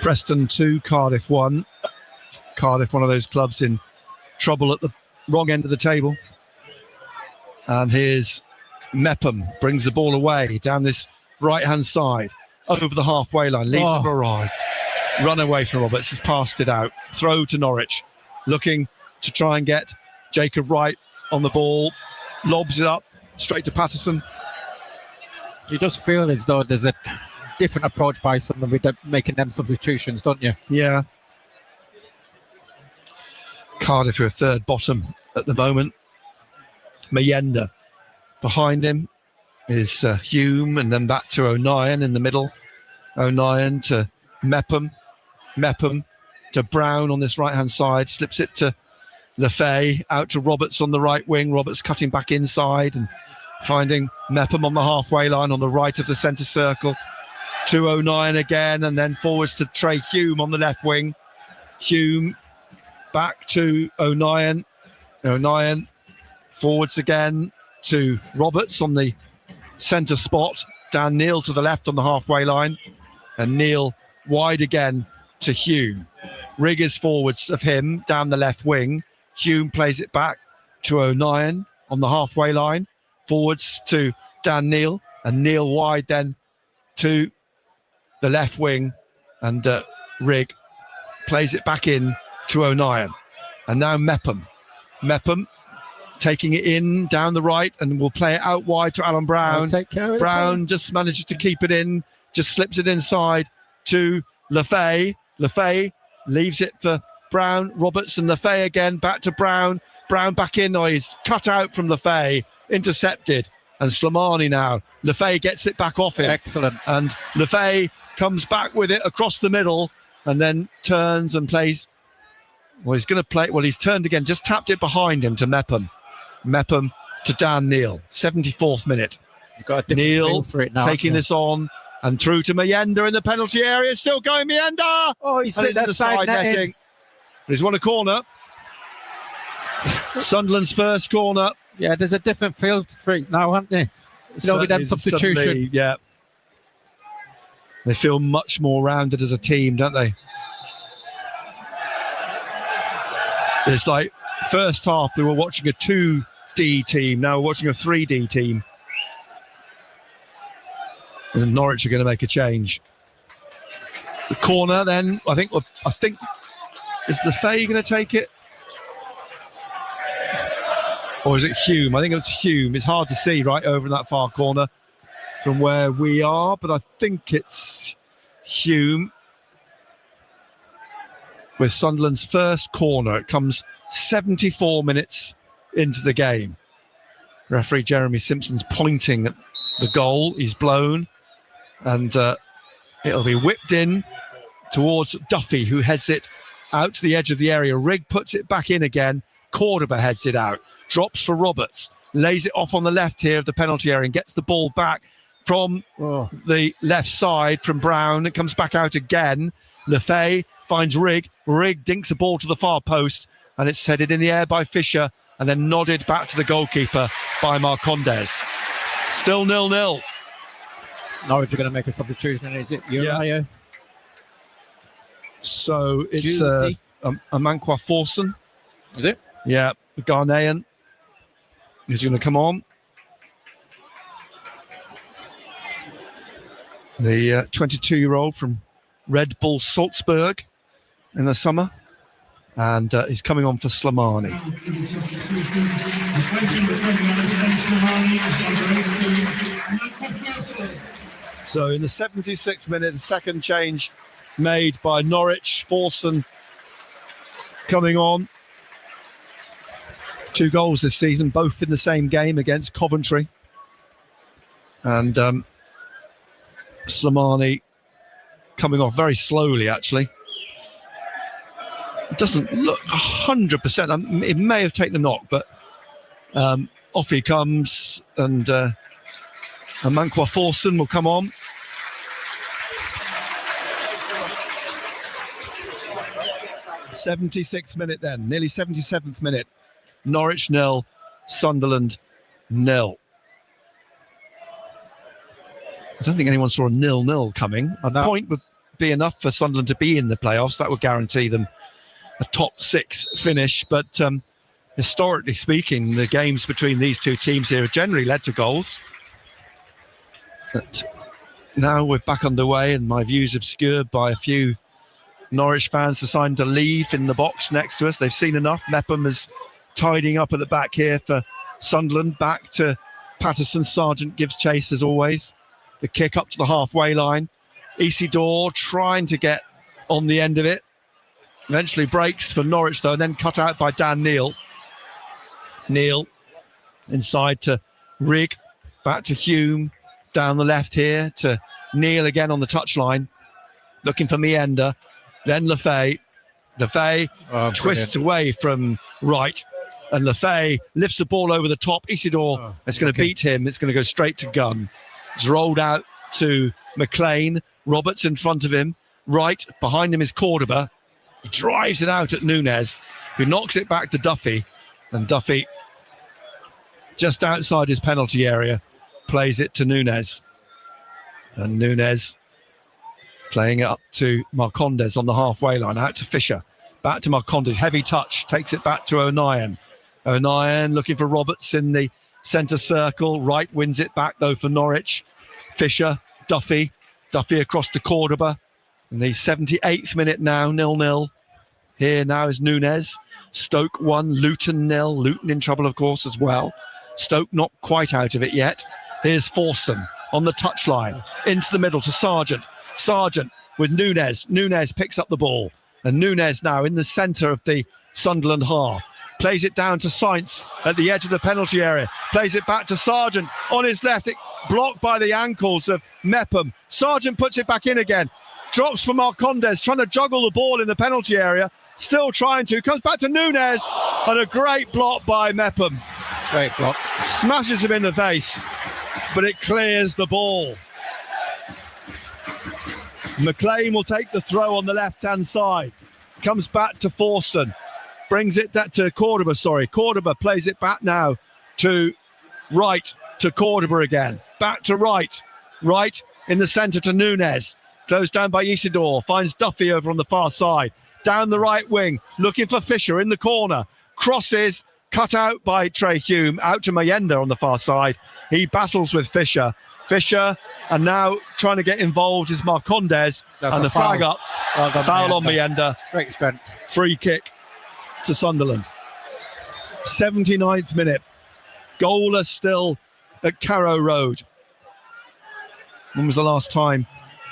Preston 2, Cardiff 1. Cardiff, one of those clubs in trouble at the wrong end of the table. And here's Mepham, brings the ball away down this right-hand side, over the halfway line, leaves it for right. Run away from Roberts, has passed it out. Throw to Norwich, looking to try and get Jacob Wright on the ball, lobs it up straight to Patterson. You just feel as though there's a different approach by someone with making them substitutions, don't you? Yeah. Cardiff are a third bottom at the moment. Mienda behind him is Hume, and then back to O'Nien in the middle. O'Nien to Mepham. Mepham to Brown on this right-hand side. Slips it to Lefay, out to Roberts on the right wing. Roberts cutting back inside and finding Mepham on the halfway line on the right of the centre circle. To O'Nien again, and then forwards to Trey Hume on the left wing. Hume back to O'Nien. O'Nien forwards again to Roberts on the centre spot. Dan Neil to the left on the halfway line. And Neil wide again to Hume. Rigg is forwards of him down the left wing. Hume plays it back to O'Nien on the halfway line. Forwards to Dan Neil. And Neil wide then to the left wing. And Rigg plays it back in to O'Nien. And now Mepham. Mepham taking it in down the right and will play it out wide to Alan Brown. Take care of it, Brown please. just manages to keep it in, just slips it inside to Lefay. Lefay leaves it for Brown. Roberts and Lefay again, back to Brown. Brown back in. Oh, he's cut out from Lefay, intercepted. And Slimani now. Lefay gets it back off him. Excellent. And Lefay comes back with it across the middle and then turns and plays. Well, he's going to play. Well, he's turned again, just tapped it behind him to Mepham. Mepham to Dan Neil. 74th minute. You've got a different Neil feel for it now, taking haven't you? this on and through to Mayenda in the penalty area. Still going, Mayenda. Oh, he's and hit it's in that the side netting. He's won a corner. Sunderland's first corner. Yeah, there's a different feel for it now, haven't there? You know, with them substitution. Suddenly, yeah. They feel much more rounded as a team, don't they? It's like first half they were watching a 2D team, now we're watching a 3D team. And Norwich are going to make a change. The corner then, I think is Lefay going to take it? Or is it Hume? I think it's Hume. It's hard to see right over in that far corner from where we are, but I think it's Hume with Sunderland's first corner. It comes 74 minutes into the game. Referee Jeremy Simpson's pointing at the goal. He's blown, and it'll be whipped in towards Duffy, who heads it out to the edge of the area. Rigg puts it back in again. Cordoba heads it out. Drops for Roberts. Lays it off on the left here of the penalty area and gets the ball back from the left side from Brown. It comes back out again. Lefay finds Rigg. Rigg dinks a ball to the far post, and it's headed in the air by Fisher and then nodded back to the goalkeeper by Marcondes. Still 0-0. Norwich are going to make a substitution, is it? Uriah? So it's Amankwa Forson. Is it? Yeah, the Ghanaian is going to come on. The 22-year-old from Red Bull Salzburg in the summer. And he's coming on for Slimani. So in the 76th minute, a second change made by Norwich. Forson coming on. 2 goals this season, both in the same game against Coventry. And Slimani coming off very slowly, actually. It doesn't look 100%. It may have taken a knock, but off he comes, and Amankwa Forson will come on. '76th minute then, nearly 77th minute. Norwich 0, Sunderland 0. I don't think anyone saw a 0-0 coming. A point would be enough for Sunderland to be in the playoffs. That would guarantee them a top 6 finish. But historically speaking, the games between these two teams here have generally led to goals. But now we're back underway, and my view's obscured by a few Norwich fans deciding to leave in the box next to us. They've seen enough. Mepham is tidying up at the back here for Sunderland. Back to Patterson. Sargent gives chase as always. The kick up to the halfway line. Isidore trying to get on the end of it. Eventually breaks for Norwich though, and then cut out by Dan Neil. Neil inside to Rigg. Back to Hume. Down the left here to Neil again on the touchline. Looking for Mayenda. Then Lefay. Lefay twists away from right. and Lefay lifts the ball over the top. Isidore, it's going to beat him. It's going to go straight to Gunn. It's rolled out to McLean. Roberts in front of him. Right behind him is Cordoba. He drives it out at Nunes, who knocks it back to Duffy. And Duffy, just outside his penalty area, plays it to Nunes. And Nunes playing it up to Marcondes on the halfway line, out to Fisher. Back to Marcondes, heavy touch, takes it back to O'Nien. O'Nien looking for Roberts in the centre circle. Wright wins it back though for Norwich. Fisher, Duffy across to Cordoba. In the 78th minute now, 0-0. Here now is Nunes. Stoke 1, Luton 0. Luton in trouble, of course, as well. Stoke not quite out of it yet. Here's Forson on the touchline. Into the middle to Sargent. Sargent with Nunes. Nunes picks up the ball. And Nunes now in the centre of the Sunderland half. Plays it down to Sainz at the edge of the penalty area. Plays it back to Sargent on his left. It blocked by the ankles of Mepham. Sargent puts it back in again. Drops for Marcondes, trying to juggle the ball in the penalty area. Still trying to. Comes back to Nunes. And a great block by Mepham. Great block. Smashes him in the face. But it clears the ball. McLean will take the throw on the left-hand side. Comes back to Forson. Brings it to Cordoba, Cordoba plays it back now to Wright, to Cordoba again. Back to Wright. Wright in the centre to Nunes. Closed down by Isidore. Finds Duffy over on the far side. Down the right wing. Looking for Fisher in the corner. Crosses. Cut out by Trey Hume. Out to Mayenda on the far side. He battles with Fisher. Fisher, and now trying to get involved is Marcondes. And the flag up. Foul on Mayenda. Great strength. Free kick to Sunderland. 79th minute. Goalless still at Carrow Road. When was the last time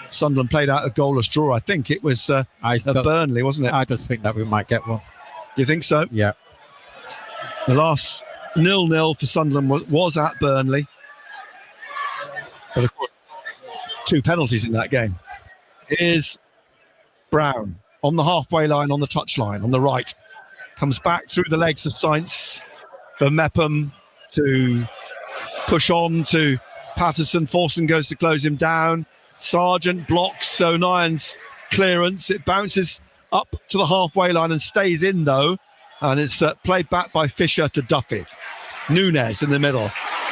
Sunderland played out a goalless draw? I think it was at Burnley, wasn't it? I just think that we might get one. You think so? Yeah. The last 0-0 for Sunderland was at Burnley. But of course, 2 penalties in that game. Here's Brown on the halfway line, on the touchline, on the right. Comes back through the legs of Sainz for Mepham to push on to Patterson. Forson goes to close him down. Sargent blocks O'Nien's clearance. It bounces up to the halfway line and stays in though. And it's played back by Fisher to Duffy. Nunes in the middle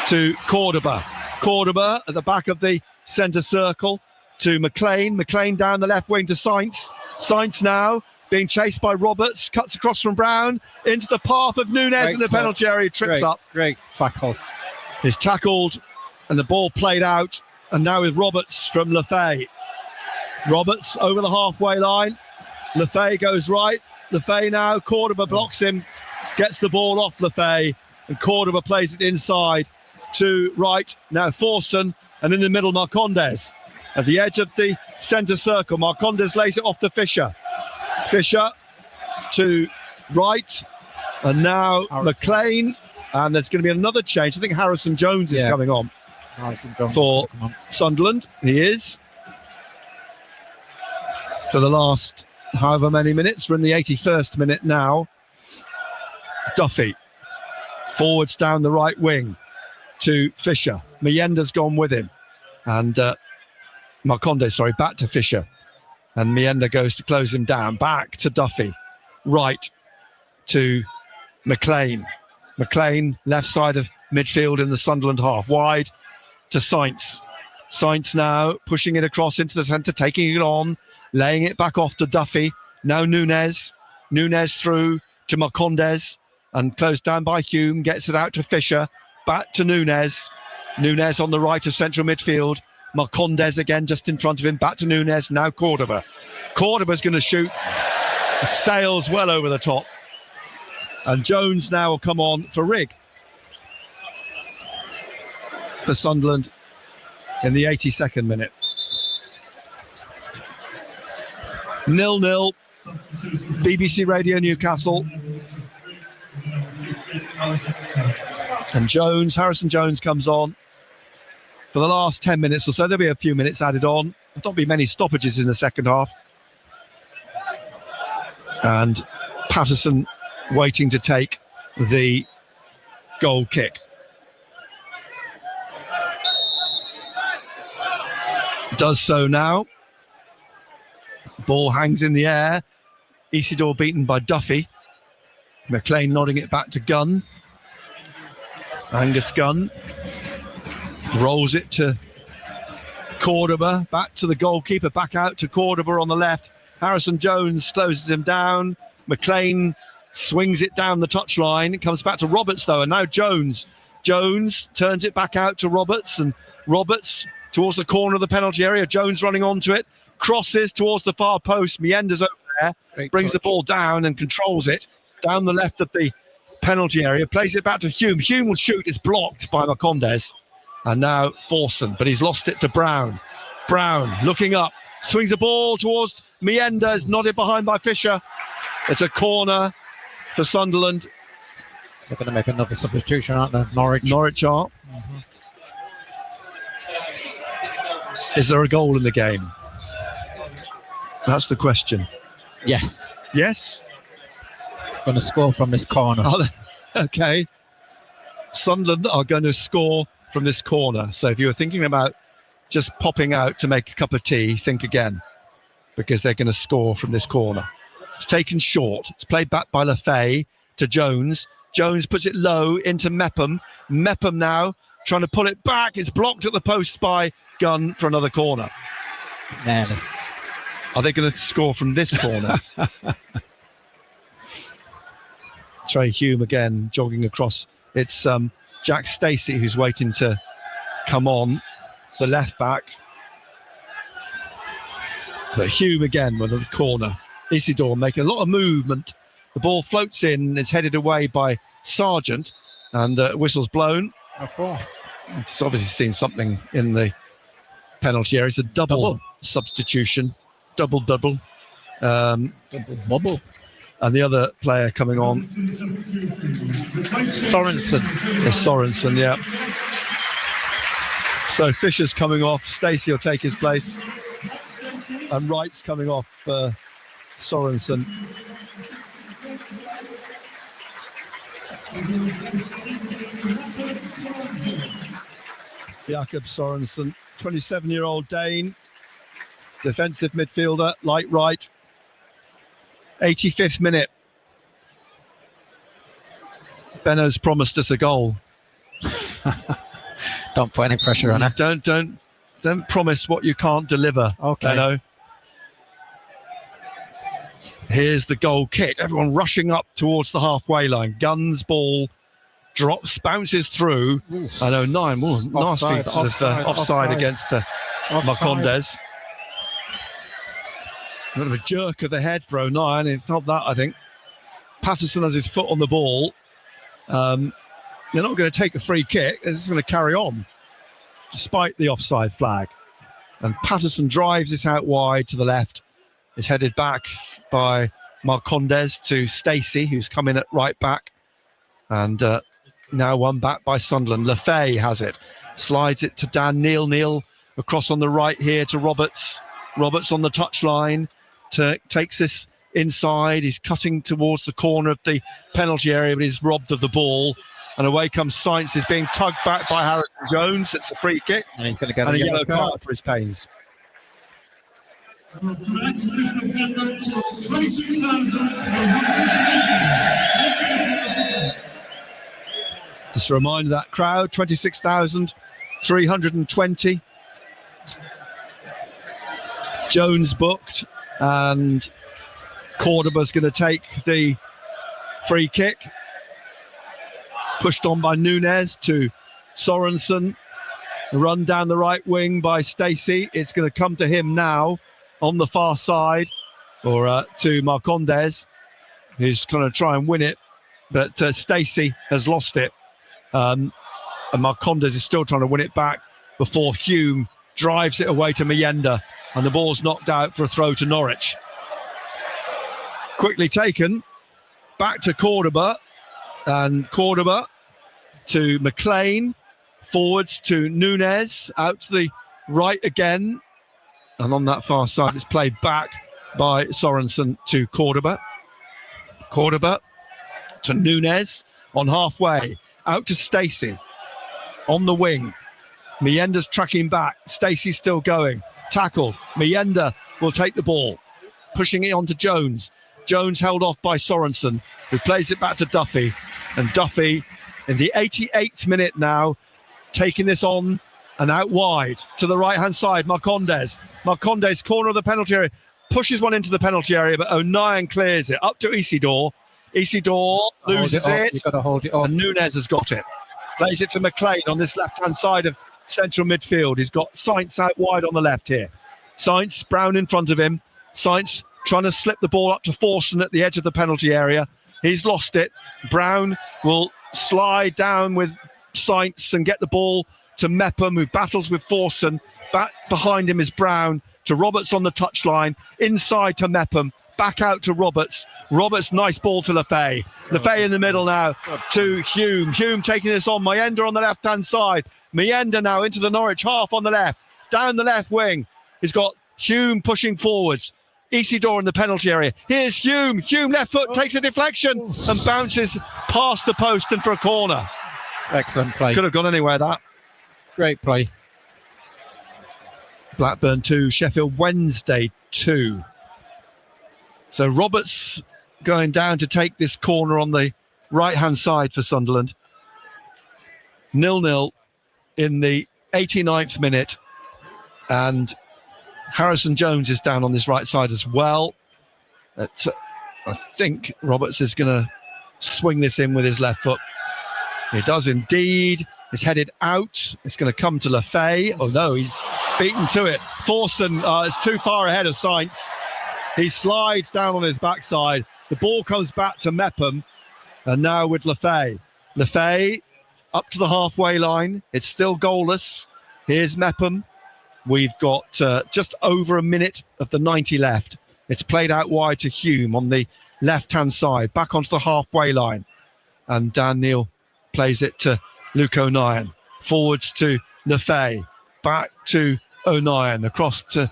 to Cordoba. Cordoba at the back of the centre circle to McLean. McLean down the left wing to Sainz. Sainz now being chased by Roberts. Cuts across from Brown into the path of Nunes in the penalty area. Trips up. Great tackle. He's tackled and the ball played out. And now with Roberts from Lefay. Roberts over the halfway line. Lefay goes right. Lefay now. Cordoba blocks him. Gets the ball off Lefay. And Cordoba plays it inside to Wright. Now Forson. And in the middle, Marcondes. At the edge of the centre circle, Marcondes lays it off to Fisher. Fisher to Wright. And now McLean. And there's going to be another change. I think Harrison Jones is coming on for Sunderland. He is. For the last however many minutes. We're in the 81st minute now. Duffy. Forwards down the right wing to Fisher. Mayenda's gone with him. And Marcondes, back to Fisher. And Mayenda goes to close him down. Back to Duffy. Right to McLean. McLean, left side of midfield in the Sunderland half. Wide to Sainz. Sainz now pushing it across into the centre, taking it on, laying it back off to Duffy. Now Nunes. Nunes through to Marcondes. And closed down by Hume. Gets it out to Fisher. Back to Nunes. Nunes on the right of central midfield. Marcondes again just in front of him. Back to Nunes. Now Cordoba. Cordoba's going to shoot. Sails well over the top. And Jones now will come on for Rigg. For Sunderland in the 82nd minute. 0-0. BBC Radio Newcastle. And Jones, Harrison Jones comes on for the last 10 minutes or so. There'll be a few minutes added on. There'll not be many stoppages in the second half. And Patterson waiting to take the goal kick. Does so now. Ball hangs in the air. Isidore beaten by Duffy. McLean nodding it back to Gunn. Angus Gunn rolls it to Cordoba, back to the goalkeeper, back out to Cordoba on the left. Harrison Jones closes him down. McLean swings it down the touchline. It comes back to Roberts though, and now Jones turns it back out to Roberts, and Roberts towards the corner of the penalty area. Jones running onto it, crosses towards the far post. Mienda's over there, brings the ball down and controls it down the left of the penalty area, plays it back to Hume. Hume will shoot, it's blocked by Marcondes. And now Forson, but he's lost it to Brown. Brown looking up, swings the ball towards Mienda, is nodded behind by Fisher. It's a corner for Sunderland. They're going to make another substitution, aren't they? Norwich are. Is there a goal in the game? That's the question. Yes. Yes? Going to score from this corner. Okay. Sunderland are going to score from this corner. So if you were thinking about just popping out to make a cup of tea, think again, because they're going to score from this corner. It's taken short. It's played back by Lafay to Jones. Jones puts it low into Mepham. Mepham now trying to pull it back. It's blocked at the post by Gunn for another corner. Nearly. Are they going to score from this corner? Trey Hume again jogging across. It's Jack Stacey who's waiting to come on, the left back. But Hume again with the corner. Isidore making a lot of movement. The ball floats in, is headed away by Sargent, and whistle's blown. It's obviously seen something in the penalty area. It's a double substitution. Double. Bubble. And the other player coming on, Sorensen. Sorensen, yeah. So Fisher's coming off. Stacey will take his place, and Wright's coming off for Sorensen. Jakob Sorensen, 27-year-old Dane, defensive midfielder, light right. 85th minute. Benno's promised us a goal. Don't put any pressure on it. Don't promise what you can't deliver. Okay. Benno. Here's the goal kick. Everyone rushing up towards the halfway line. Gunn's ball drops, bounces through. Oof. I know, 9. Ooh, nasty offside against Marcondes. A bit of a jerk of the head for O'Nien. He felt that, I think. Patterson has his foot on the ball. They're not going to take a free kick. They're just going to carry on, despite the offside flag. And Patterson drives this out wide to the left. Is headed back by Marcondes to Stacey, who's come in at right back. And now one back by Sunderland. Lafay has it. Slides it to Dan Neal. Neal across on the right here to Roberts. Roberts on the touchline. Takes this inside. He's cutting towards the corner of the penalty area, but he's robbed of the ball. And away comes Sainz. Is being tugged back by Harrison Jones. It's a free kick. And he's going to get a yellow card for his pains. Just a reminder, that crowd, 26,320. Jones booked, and Cordoba's going to take the free kick. Pushed on by Nunez to Sorensen. Run down the right wing by Stacey. It's going to come to him now on the far side, or to Marcondes, who's going to try and win it. But Stacey has lost it. And Marcondes is still trying to win it back before Hume drives it away to Mienda. And the ball's knocked out for a throw to Norwich. Quickly taken. Back to Cordoba. And Cordoba to McLean. Forwards to Nunez. Out to the right again. And on that far side, it's played back by Sorensen to Cordoba. Cordoba to Nunez. on halfway, out to Stacey, on the wing. Mienda's tracking back, Stacey's still going, tackled. Mienda will take the ball, pushing it on to Jones. Jones held off by Sorensen, who plays it back to Duffy. And Duffy, in the 88th minute now, taking this on and out wide to the right-hand side. Marcondes, corner of the penalty area, pushes one into the penalty area, but O'Nien clears it. Up to Isidore. Isidore loses it. You've got to hold it up. And Nunes has got it. Plays it to McLean on this left-hand side of central midfield. He's got Sainz out wide on the left here. Sainz, Brown in front of him. Sainz trying to slip the ball up to Forson at the edge of the penalty area. He's lost it. Brown will slide down with Sainz and get the ball to Mepham, who battles with Forson. Back behind him is Brown, to Roberts on the touchline. Inside to Mepham. Back out to Roberts. Roberts, nice ball to Lefay. Lefay in the middle now to Hume. Hume taking this on. Mienda on the left-hand side. Mienda now into the Norwich half on the left. Down the left wing. He's got Hume pushing forwards. Isidore in the penalty area. Here's Hume. Hume left foot takes a deflection and bounces past the post and for a corner. Excellent play. Could have gone anywhere, that. Great play. Blackburn 2, Sheffield Wednesday 2. So Roberts going down to take this corner on the right-hand side for Sunderland. 0-0 in the 89th minute. And Harrison Jones is down on this right side as well. I think Roberts is going to swing this in with his left foot. He does indeed. It's headed out. It's going to come to Lefay. Oh no, he's beaten to it. Forson is too far ahead of Sainz. He slides down on his backside. The ball comes back to Mepham. And now with Lefay. Lefay up to the halfway line. It's still goalless. Here's Mepham. We've got just over a minute of the 90 left. It's played out wide to Hume on the left-hand side. Back onto the halfway line. And Dan Neil plays it to Luke O'Nien. Forwards to Lefay. Back to O'Nien. Across to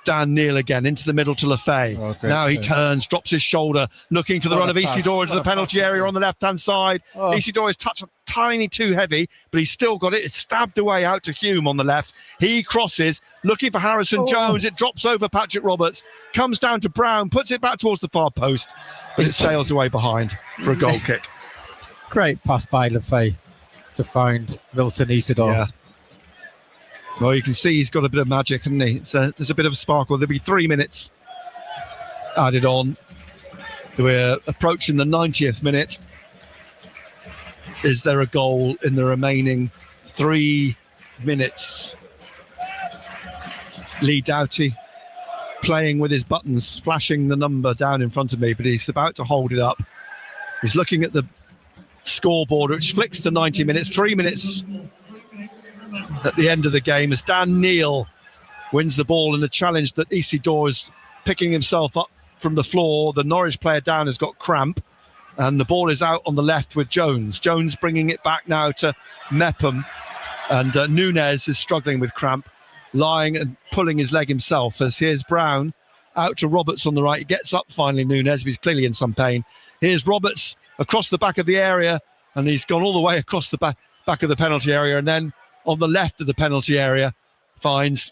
Dan Neil again. Into the middle to Lefay. Now he turns, drops his shoulder, looking for the run of Isidore into the penalty area on the left-hand side. Isidore is touched a tiny too heavy, but he's still got it. It's stabbed away out to Hume on the left. He crosses, looking for Harrison Jones. It drops over Patrick Roberts, comes down to Brown, puts it back towards the far post, but it sails away behind for a goal kick. Great pass by Lefay to find Wilson Isidore. Yeah. Well, you can see he's got a bit of magic, hasn't he? There's a bit of a sparkle. There'll be 3 minutes added on. We're approaching the 90th minute. Is there a goal in the remaining 3 minutes? Lee Doughty playing with his buttons, flashing the number down in front of me, but he's about to hold it up. He's looking at the scoreboard, which flicks to 90 minutes. 3 minutes at the end of the game as Dan Neil wins the ball in the challenge that Isidore is picking himself up from the floor. The Norwich player down has got cramp and the ball is out on the left with Jones. Jones bringing it back now to Mepham, and Nunes is struggling with cramp, lying and pulling his leg himself as here's Brown out to Roberts on the right. He gets up finally, Nunes, but he's clearly in some pain. Here's Roberts across the back of the area, and he's gone all the way across the back of the penalty area, and then on the left of the penalty area finds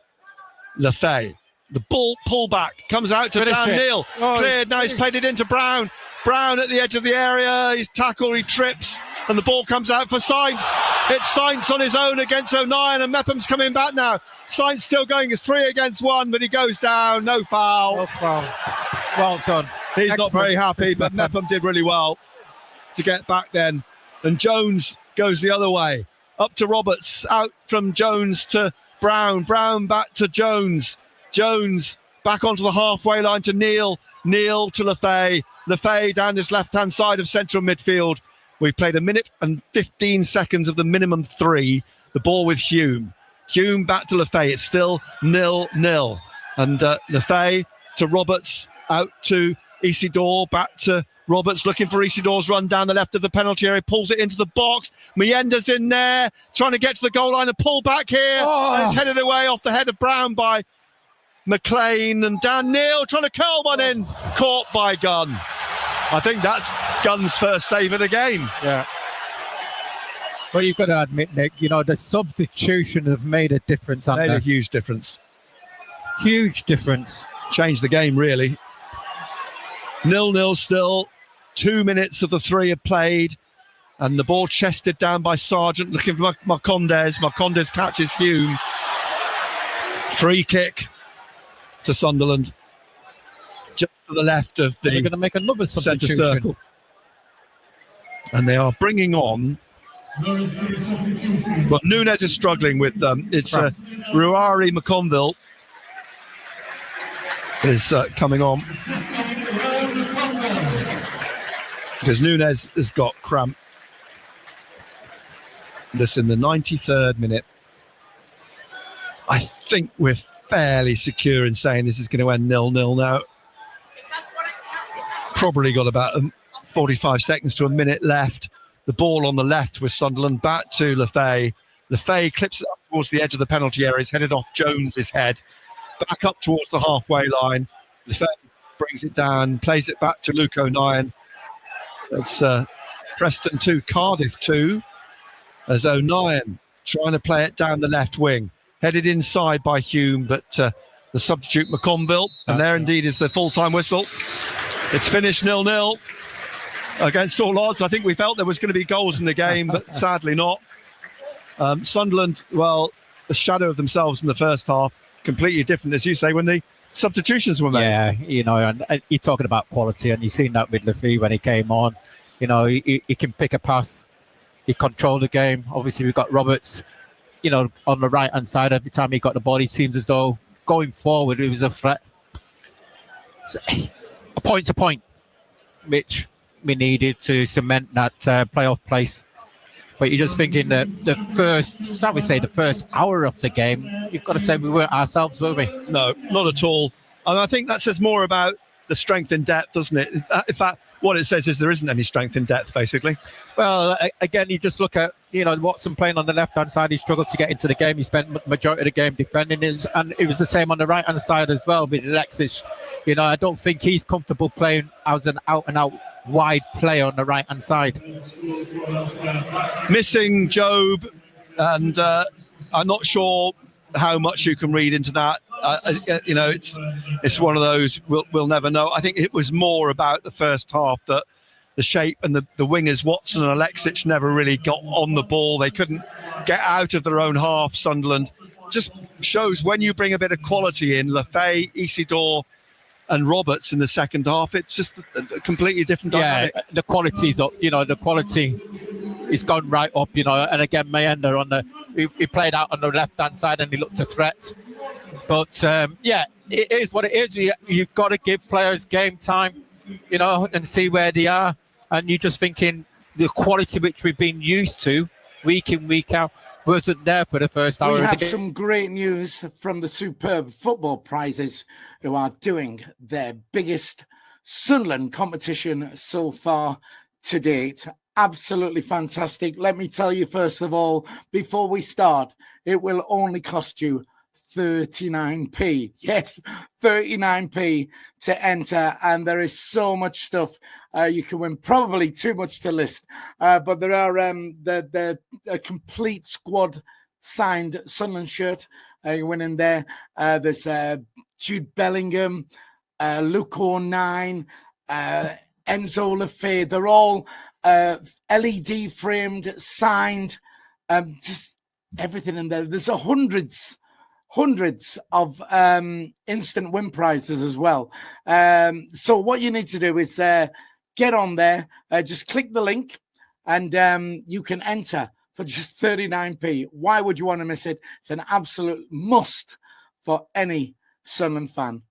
Lefay. The ball pull back comes out to Dan Neil. Cleared now. He's played it into Brown. Brown at the edge of the area. He's tackled. He trips, and the ball comes out for Sainz. It's Sainz on his own against O'Nien, and Mepham's coming back now. Sainz still going. It's 3 against 1, but he goes down. No foul. No foul. Well done. He's Excellent. not very happy, but Mepham did really well to get back then. And Jones goes the other way. Up to Roberts, out from Jones to Brown. Brown back to Jones. Jones back onto the halfway line to Neil. Neil to Lefay. Lefay down this left-hand side of central midfield. We've played 1 minute and 15 seconds of the minimum 3. The ball with Hume. Hume back to Lefay. It's still 0-0. And Lefay to Roberts, out to Isidore, back to Roberts, looking for Isidore's run down the left of the penalty area, pulls it into the box. Mienda's in there, trying to get to the goal line and pull back here. And it's headed away off the head of Brown by McLean, and Dan Neil trying to curl one in, caught by Gunn. I think that's Gunn's first save of the game. Yeah. Well, you've got to admit, Nick, the substitution have made a difference. Made a huge difference. Huge difference. Changed the game, really. 0-0 still. 2 minutes of the 3 have played. And the ball chested down by Sargent, looking for Marcondes. Marcondes catches Hume. Free kick to Sunderland. Just to the left of the They're going to make another centre substitution. circle. And they are bringing on... Well, Nunes is struggling with them. It's Ruari McConville is coming on. Because Nunes has got cramp. This in the 93rd minute. I think we're fairly secure in saying this is going to end 0-0 now. Probably got about 45 seconds to a minute left. The ball on the left with Sunderland, back to Lefay. Lefay clips it up towards the edge of the penalty area. It's headed off Jones's head. Back up towards the halfway line. Lefay brings it down, plays it back to Luke O'Nien. It's Preston 2, Cardiff 2. As O'Nien trying to play it down the left wing. Headed inside by Hume, but the substitute McConville. And there indeed is the full-time whistle. It's finished 0-0. Against all odds, I think we felt there was going to be goals in the game, but sadly not. Sunderland, well, a shadow of themselves in the first half, completely different, as you say, when the substitutions were made. Yeah, and you're talking about quality, and you've seen that with Lefebvre when he came on. He can pick a pass, he controlled the game. Obviously, we've got Roberts, on the right-hand side. Every time he got the ball, it seems as though going forward, it was a threat. A point-to-point, which we needed to cement that playoff place. But you're just thinking that the first hour of the game, you've got to say we weren't ourselves, were we? No, not at all. And I think that says more about the strength in depth, doesn't it? In fact, what it says is there isn't any strength in depth, basically. Well, again, you just look at, Watson playing on the left-hand side. He struggled to get into the game. He spent majority of the game defending it. And it was the same on the right-hand side as well with Alexis. I don't think he's comfortable playing as an out-and-out wide player on the right-hand side. Missing Job, and I'm not sure how much you can read into that. It's one of those we'll never know. I think it was more about the first half that the shape and the wingers Watson and Alexic never really got on the ball. They couldn't get out of their own half. Sunderland just shows when you bring a bit of quality in. Lefay, Isidore, and Roberts in the second half, it's just a completely different dynamic. Yeah, the quality's up. The quality is gone right up. And again, Mayenda he played out on the left-hand side and he looked a threat. But it is what it is. You've got to give players game time, and see where they are. And you're just thinking the quality which we've been used to week in, week out wasn't there for the first hour. We of the have game. some great news from the Superb Football Prizes, who are doing their biggest Sunderland competition so far to date. Absolutely fantastic. Let me tell you, first of all, before we start, it will only cost you 39p. Yes, 39p to enter, and there is so much stuff you can win. Probably too much to list, but there are the complete squad signed Sunderland shirt you win in there. There's Jude Bellingham, Luke O'Nien, Enzo Lefebvre. They're all LED framed, signed, just everything in there. There's hundreds of instant win prizes as well. So what you need to do is get on there, just click the link, and you can enter for just 39p. Why would you want to miss it? It's an absolute must for any Sunderland fan.